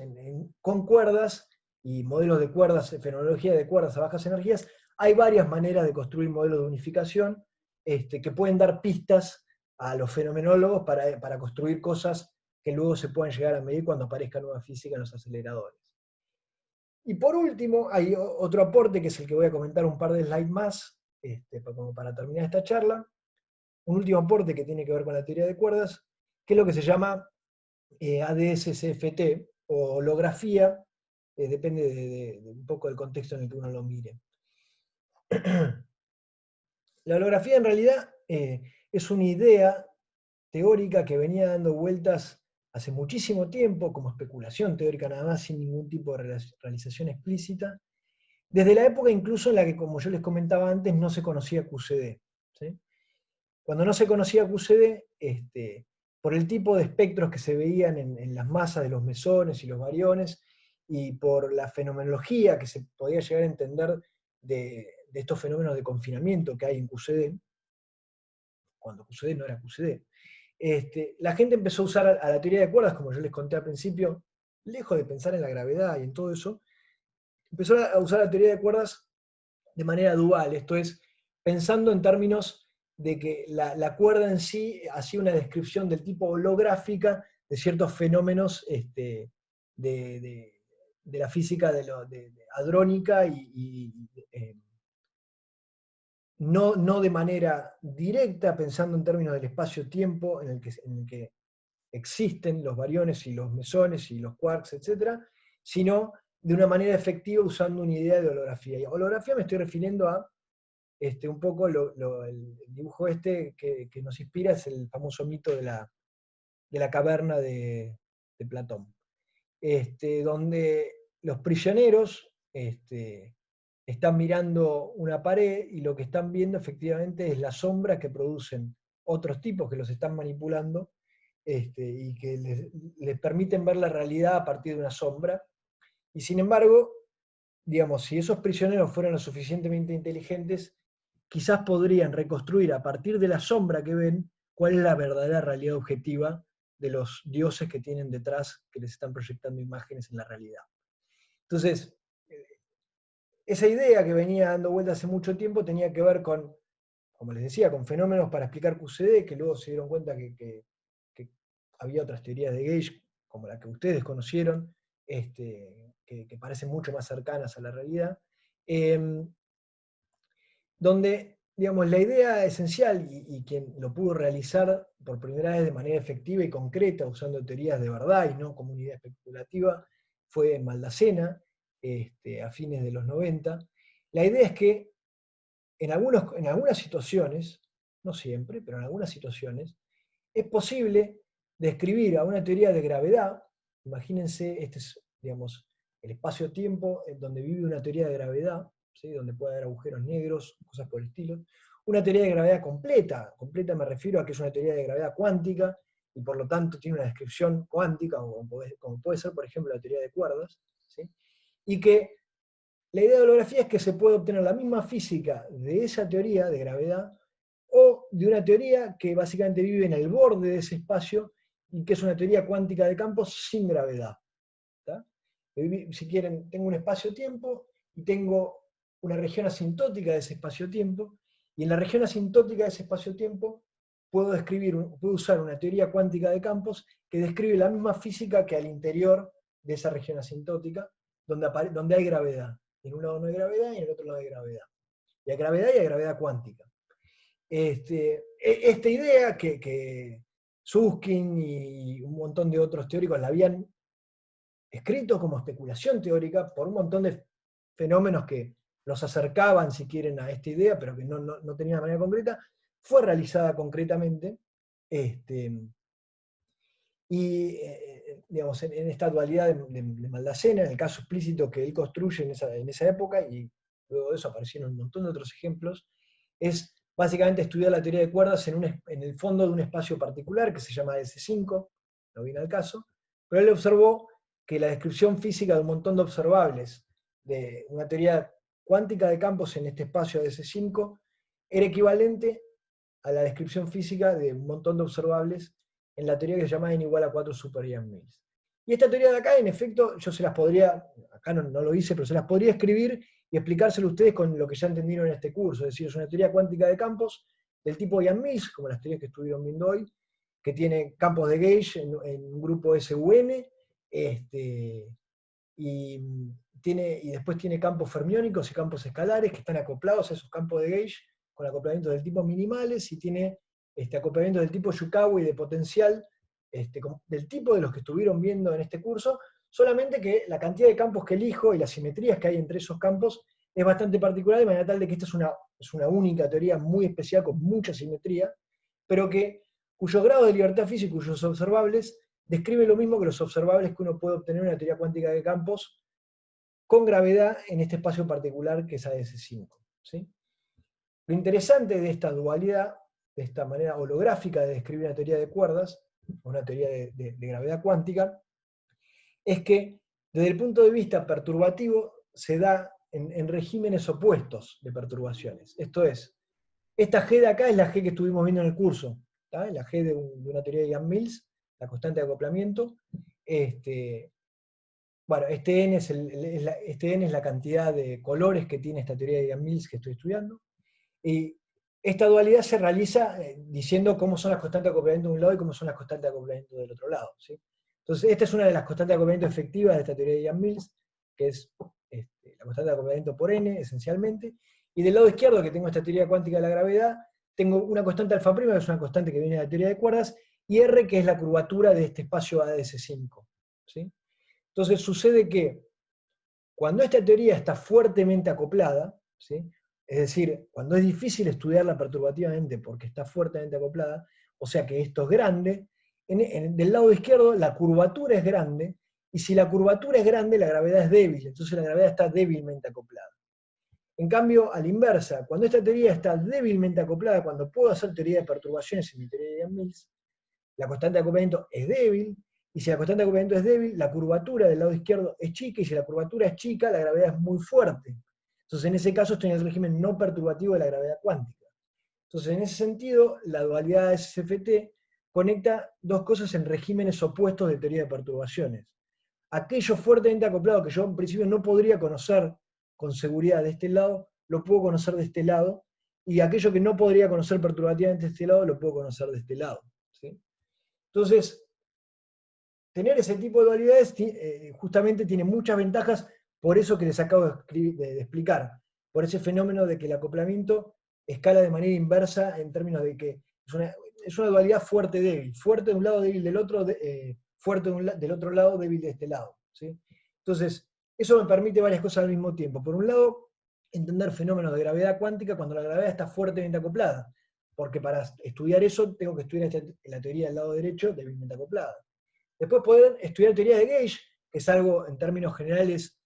con cuerdas y modelos de cuerdas, fenomenología de cuerdas a bajas energías, hay varias maneras de construir modelos de unificación que pueden dar pistas a los fenomenólogos para construir cosas que luego se puedan llegar a medir cuando aparezca nueva física en los aceleradores. Y por último, hay otro aporte que es el que voy a comentar un par de slides más, como para terminar esta charla. Un último aporte que tiene que ver con la teoría de cuerdas, que es lo que se llama ADS-CFT, o holografía, depende de un poco del contexto en el que uno lo mire. La holografía en realidad es una idea teórica que venía dando vueltas hace muchísimo tiempo, como especulación teórica nada más, sin ningún tipo de realización explícita, desde la época incluso en la que, como yo les comentaba antes, no se conocía QCD. ¿Sí? Cuando no se conocía QCD, por el tipo de espectros que se veían en las masas de los mesones y los bariones, y por la fenomenología que se podía llegar a entender de estos fenómenos de confinamiento que hay en QCD, cuando QCD no era QCD, la gente empezó a usar a la teoría de cuerdas, como yo les conté al principio, lejos de pensar en la gravedad y en todo eso, empezó a usar la teoría de cuerdas de manera dual, esto es, pensando en términos de que la cuerda en sí hacía una descripción del tipo holográfica de ciertos fenómenos de la física de hadrónica no de manera directa, pensando en términos del espacio-tiempo en el que existen los bariones y los mesones y los quarks, etc., sino de una manera efectiva usando una idea de holografía. Y a holografía me estoy refiriendo a un poco el dibujo que nos inspira, es el famoso mito de la caverna de Platón, donde los prisioneros están mirando una pared y lo que están viendo efectivamente es la sombra que producen otros tipos que los están manipulando y que les permiten ver la realidad a partir de una sombra. Y sin embargo, digamos, si esos prisioneros fueran lo suficientemente inteligentes, quizás podrían reconstruir a partir de la sombra que ven cuál es la verdadera realidad objetiva de los dioses que tienen detrás, que les están proyectando imágenes en la realidad. Entonces, esa idea que venía dando vuelta hace mucho tiempo tenía que ver con, como les decía, con fenómenos para explicar QCD, que luego se dieron cuenta que había otras teorías de gauge, como la que ustedes conocieron, que parecen mucho más cercanas a la realidad, donde, digamos, la idea esencial, y quien lo pudo realizar por primera vez de manera efectiva y concreta, usando teorías de verdad y no como una idea especulativa, fue Maldacena, a fines de los 90. La idea es que en algunas situaciones, no siempre, pero en algunas situaciones, es posible describir a una teoría de gravedad, imagínense, este es, digamos, el espacio-tiempo en donde vive una teoría de gravedad, ¿sí? Donde puede haber agujeros negros, cosas por el estilo, una teoría de gravedad completa. Completa me refiero a que es una teoría de gravedad cuántica, y por lo tanto tiene una descripción cuántica, como puede ser, por ejemplo, la teoría de cuerdas, ¿sí? Y que la idea de holografía es que se puede obtener la misma física de esa teoría de gravedad, o de una teoría que básicamente vive en el borde de ese espacio, y que es una teoría cuántica de campos sin gravedad. ¿Tá? Si quieren, tengo un espacio-tiempo y tengo una región asintótica de ese espacio-tiempo, y en la región asintótica de ese espacio-tiempo puedo usar una teoría cuántica de campos que describe la misma física que al interior de esa región asintótica, donde hay gravedad. En un lado no hay gravedad y en el otro lado hay gravedad. Y hay gravedad cuántica. Esta idea que Susskind y un montón de otros teóricos la habían escrito como especulación teórica por un montón de fenómenos que los acercaban, si quieren, a esta idea, pero que no tenían de manera concreta, fue realizada concretamente, y digamos, en esta dualidad de Maldacena, en el caso explícito que él construye en esa época, y luego de eso aparecieron un montón de otros ejemplos, es básicamente estudiar la teoría de cuerdas en el fondo de un espacio particular que se llama S5, no viene al caso, pero él observó que la descripción física de un montón de observables de una teoría cuántica de campos en este espacio de S5 era equivalente a la descripción física de un montón de observables en la teoría que se llama n igual a 4 super Ian Mills. Y esta teoría de acá, en efecto, yo se las podría, acá no lo hice, pero se las podría escribir y explicárselo a ustedes con lo que ya entendieron en este curso. Es decir, es una teoría cuántica de campos del tipo Ian Mills, como las teorías que estuvieron viendo hoy, que tiene campos de gauge en un grupo SUN, y después tiene campos fermiónicos y campos escalares que están acoplados a esos campos de gauge con acoplamientos del tipo minimales, y tiene acoplamientos del tipo Yukawa y de potencial, del tipo de los que estuvieron viendo en este curso, solamente que la cantidad de campos que elijo y las simetrías que hay entre esos campos es bastante particular, de manera tal de que esta es una única teoría muy especial con mucha simetría, pero cuyo grado de libertad física y cuyos observables describe lo mismo que los observables que uno puede obtener en una teoría cuántica de campos con gravedad en este espacio particular que es AS5. ¿Sí? Lo interesante de esta dualidad, de esta manera holográfica de describir una teoría de cuerdas, una teoría de gravedad cuántica, es que desde el punto de vista perturbativo se da en regímenes opuestos de perturbaciones. Esto es, esta G de acá es la G que estuvimos viendo en el curso, ¿tá? La G de una teoría de Ian Mills, la constante de acoplamiento. Bueno, este N es la cantidad de colores que tiene esta teoría de Ian Mills que estoy estudiando. Y esta dualidad se realiza diciendo cómo son las constantes de acoplamiento de un lado y cómo son las constantes de acoplamiento del otro lado. ¿Sí? Entonces, esta es una de las constantes de acoplamiento efectivas de esta teoría de Ian Mills, que es la constante de acoplamiento por n, esencialmente. Y del lado izquierdo, que tengo esta teoría cuántica de la gravedad, tengo una constante alfa prima, que es una constante que viene de la teoría de cuerdas, y R, que es la curvatura de este espacio ADS5. ¿Sí? Entonces, sucede que cuando esta teoría está fuertemente acoplada, ¿sí? Es decir, cuando es difícil estudiarla perturbativamente porque está fuertemente acoplada, o sea que esto es grande, del lado izquierdo la curvatura es grande, y si la curvatura es grande, la gravedad es débil, entonces la gravedad está débilmente acoplada. En cambio, a la inversa, cuando esta teoría está débilmente acoplada, cuando puedo hacer teoría de perturbaciones en mi teoría de Ian Mills, la constante de acoplamiento es débil, y si la constante de acoplamiento es débil, la curvatura del lado izquierdo es chica, y si la curvatura es chica, la gravedad es muy fuerte. Entonces, en ese caso, estoy en el régimen no perturbativo de la gravedad cuántica. Entonces, en ese sentido, la dualidad de SFT conecta dos cosas en regímenes opuestos de teoría de perturbaciones. Aquello fuertemente acoplado que yo en principio no podría conocer con seguridad de este lado, lo puedo conocer de este lado, y aquello que no podría conocer perturbativamente de este lado, lo puedo conocer de este lado. ¿Sí? Entonces, tener ese tipo de dualidades justamente tiene muchas ventajas, por eso que les acabo de explicar, por ese fenómeno de que el acoplamiento escala de manera inversa en términos de que es una dualidad fuerte-débil, fuerte de un lado, débil del otro, fuerte del otro lado, débil de este lado. ¿Sí? Entonces, eso me permite varias cosas al mismo tiempo. Por un lado, entender fenómenos de gravedad cuántica cuando la gravedad está fuertemente acoplada, porque para estudiar eso tengo que estudiar la teoría del lado derecho débilmente acoplada. Después poder estudiar teoría de gauge, que es algo en términos generales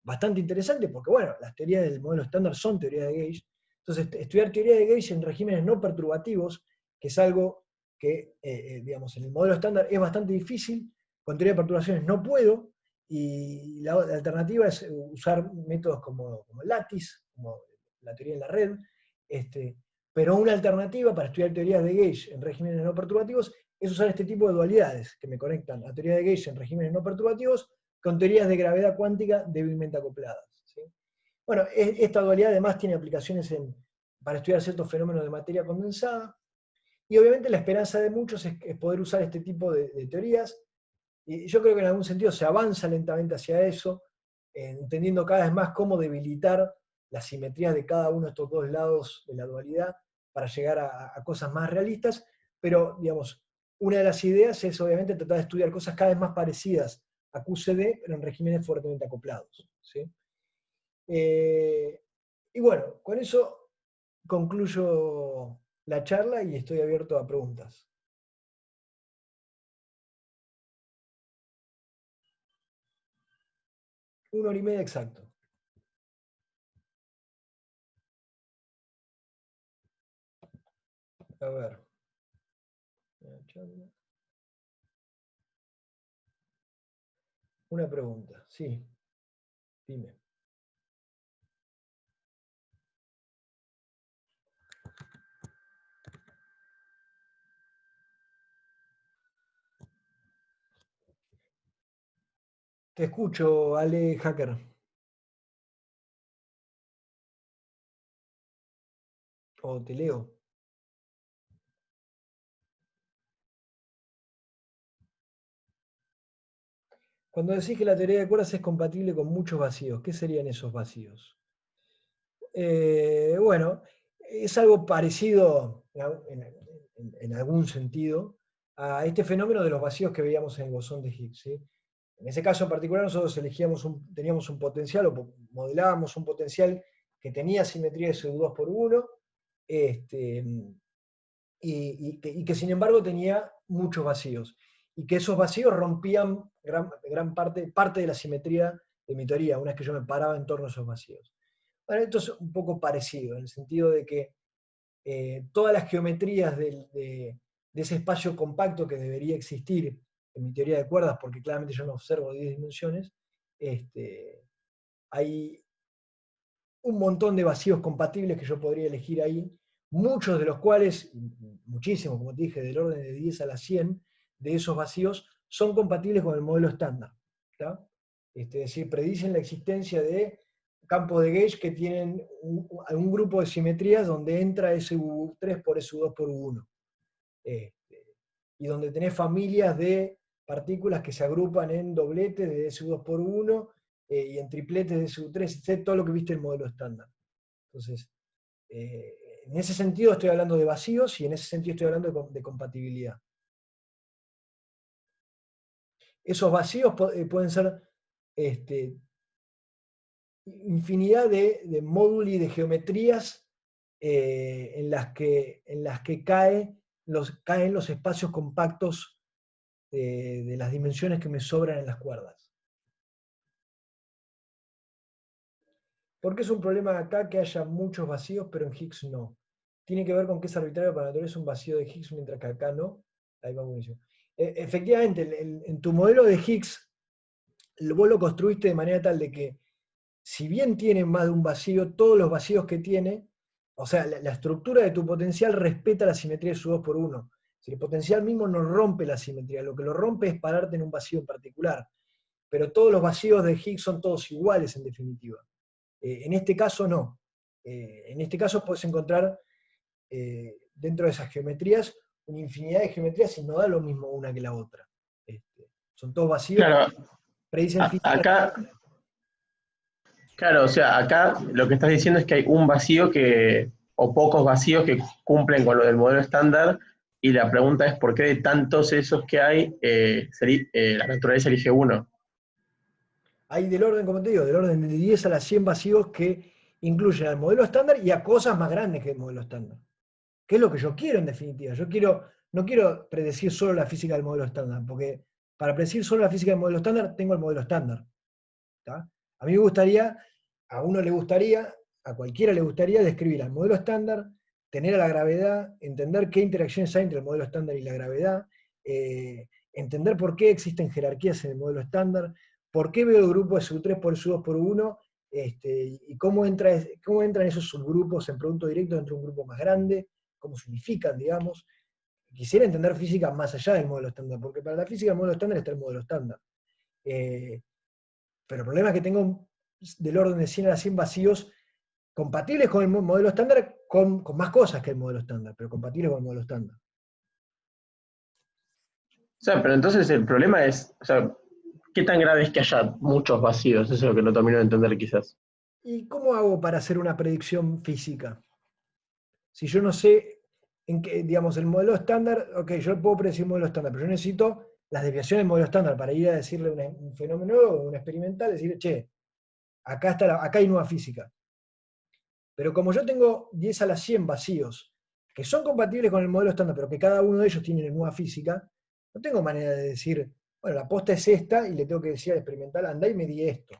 bastante interesante, porque bueno, las teorías del modelo estándar son teorías de gauge. Entonces, estudiar teoría de Gauge en regímenes no perturbativos, que es algo que, digamos, en el modelo estándar es bastante difícil, con teoría de perturbaciones no puedo, y la alternativa es usar métodos como Lattice, como la teoría de la red, pero una alternativa para estudiar teorías de Gauge en regímenes no perturbativos es usar este tipo de dualidades que me conectan a teoría de Gauge en regímenes no perturbativos con teorías de gravedad cuántica débilmente acopladas. ¿Sí? Bueno, esta dualidad además tiene aplicaciones para estudiar ciertos fenómenos de materia condensada, y obviamente la esperanza de muchos es poder usar este tipo de teorías, y yo creo que en algún sentido se avanza lentamente hacia eso, entendiendo cada vez más cómo debilitar las simetrías de cada uno de estos dos lados de la dualidad para llegar a cosas más realistas, pero digamos, una de las ideas es obviamente tratar de estudiar cosas cada vez más parecidas a QCD, pero en regímenes fuertemente acoplados. ¿Sí? Y bueno, con eso concluyo la charla y estoy abierto a preguntas. 1 hora y media exacto. A ver. Una pregunta, sí. Dime. Te escucho, Ale Hacker. O te leo. Cuando decís que la teoría de cuerdas es compatible con muchos vacíos, ¿qué serían esos vacíos? Bueno, es algo parecido en algún sentido a este fenómeno de los vacíos que veíamos en el bosón de Higgs. ¿Sí? En ese caso en particular nosotros teníamos un potencial o modelábamos un potencial que tenía simetría de SU2 por 1 y que sin embargo tenía muchos vacíos. Y que esos vacíos rompían gran parte de la simetría de mi teoría, una vez que yo me paraba en torno a esos vacíos. Bueno, esto es un poco parecido, en el sentido de que todas las geometrías de ese espacio compacto que debería existir en mi teoría de cuerdas, porque claramente yo no observo 10 dimensiones, hay un montón de vacíos compatibles que yo podría elegir ahí, muchos de los cuales, muchísimos, como te dije, del orden de 10 a la 100 de esos vacíos son compatibles con el modelo estándar. Es decir, predicen la existencia de campos de Gauge que tienen un grupo de simetrías donde entra SU3 por SU2 por U1. Y donde tenés familias de partículas que se agrupan en dobletes de SU2 por U1 y en tripletes de SU3, etc., todo lo que viste en el modelo estándar. Entonces, en ese sentido estoy hablando de vacíos y en ese sentido estoy hablando de compatibilidad. Esos vacíos pueden ser infinidad de módulos de geometrías en las que caen los espacios compactos de las dimensiones que me sobran en las cuerdas. ¿Por qué es un problema acá que haya muchos vacíos, pero en Higgs no? Tiene que ver con que es arbitrario para la naturaleza un vacío de Higgs, mientras que acá no. Ahí va buenísimo. Efectivamente, en tu modelo de Higgs, vos lo construiste de manera tal de que, si bien tiene más de un vacío, todos los vacíos que tiene, o sea, la estructura de tu potencial respeta la simetría de su 2 por 1. Si el potencial mismo no rompe la simetría, lo que lo rompe es pararte en un vacío en particular. Pero todos los vacíos de Higgs son todos iguales en definitiva. En este caso no. En este caso puedes encontrar dentro de esas geometrías una infinidad de geometrías y no da lo mismo una que la otra. Son todos vacíos, Claro, predicen acá, claro, o sea, acá lo que estás diciendo es que hay un vacío o pocos vacíos que cumplen con lo del modelo estándar, y la pregunta es por qué de tantos esos que hay, la naturaleza elige uno. Hay del orden, como te digo, del orden de 10 a las 100 vacíos que incluyen al modelo estándar y a cosas más grandes que el modelo estándar. Que es lo que yo quiero en definitiva. No quiero predecir solo la física del modelo estándar, porque para predecir solo la física del modelo estándar tengo el modelo estándar. ¿Tá? A mí me gustaría, a uno le gustaría a cualquiera le gustaría describir al modelo estándar, tener a la gravedad, entender qué interacciones hay entre el modelo estándar y la gravedad, entender por qué existen jerarquías en el modelo estándar, por qué veo el grupo de SU3 por SU2 por U1, y cómo entran esos subgrupos en producto directo dentro de un grupo más grande, cómo se unifican, digamos. Quisiera entender física más allá del modelo estándar, porque para la física del modelo estándar está el modelo estándar. Pero el problema es que tengo del orden de 100 a 100 vacíos compatibles con el modelo estándar, con más cosas que el modelo estándar, pero compatibles con el modelo estándar. O sea, pero entonces el problema es, o sea, ¿qué tan grave es que haya muchos vacíos? Eso es lo que no termino de entender quizás. ¿Y cómo hago para hacer una predicción física? Si yo no sé en qué, digamos, el modelo estándar, ok, yo puedo predecir el modelo estándar, pero yo necesito las desviaciones del modelo estándar para ir a decirle un fenómeno nuevo, un experimental, decirle, che, acá hay nueva física. Pero como yo tengo 10 a la 100 vacíos, que son compatibles con el modelo estándar, pero que cada uno de ellos tiene nueva física, no tengo manera de decir, bueno, la posta es esta, y le tengo que decir al experimental, andá y medí esto,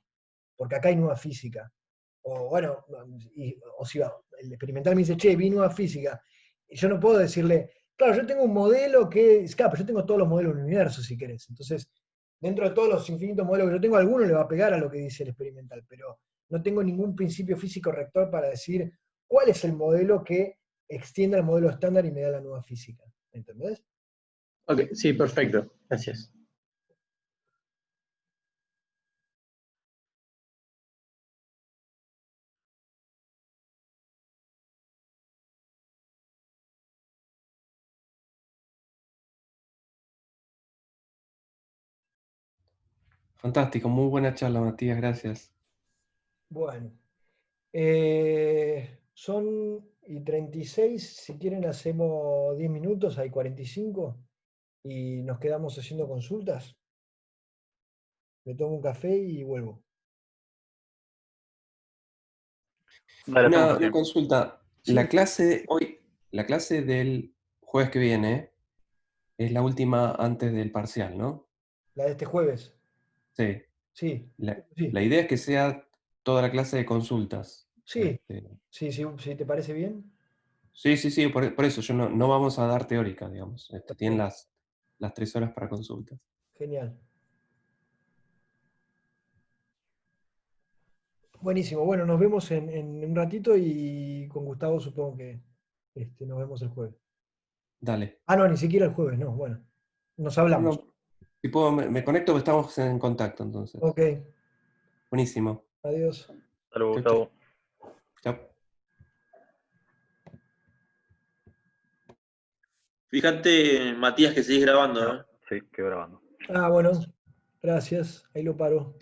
porque acá hay nueva física. O bueno, o si el experimental me dice, che, vi nueva física, y yo no puedo decirle, claro, yo tengo un modelo claro, pero yo tengo todos los modelos del universo, si querés. Entonces, dentro de todos los infinitos modelos que yo tengo, alguno le va a pegar a lo que dice el experimental, pero no tengo ningún principio físico rector para decir cuál es el modelo que extienda el modelo estándar y me da la nueva física. ¿Entendés? Ok, sí, perfecto. Gracias. Fantástico, muy buena charla, Matías, gracias. Bueno. Son y 36, si quieren hacemos 10 minutos, hay 45, y nos quedamos haciendo consultas. Me tomo un café y vuelvo. Dale, estamos Una bien. consulta. Sí, La clase hoy, la clase del jueves que viene es la última antes del parcial, ¿no? la de este jueves. Sí. Sí, La, sí, la idea es que sea toda la clase de consultas. sí, sí, sí, sí, ¿te parece bien? Sí, por eso yo no vamos a dar teórica, digamos. Tienen Perfecto, las 3 horas para consultas. genial. Buenísimo, bueno, nos vemos en un ratito y con Gustavo supongo que nos vemos el jueves. Dale. Ah, no, ni siquiera el jueves, no, bueno, nos hablamos. No, si puedo, me conecto, porque estamos en contacto entonces. Ok, Buenísimo. adiós. Saludos, Chau, chau. Gustavo. Chau. Fíjate, Matías, que seguís grabando, ¿eh? Sí, quedó grabando. Ah, bueno, gracias, ahí lo paro.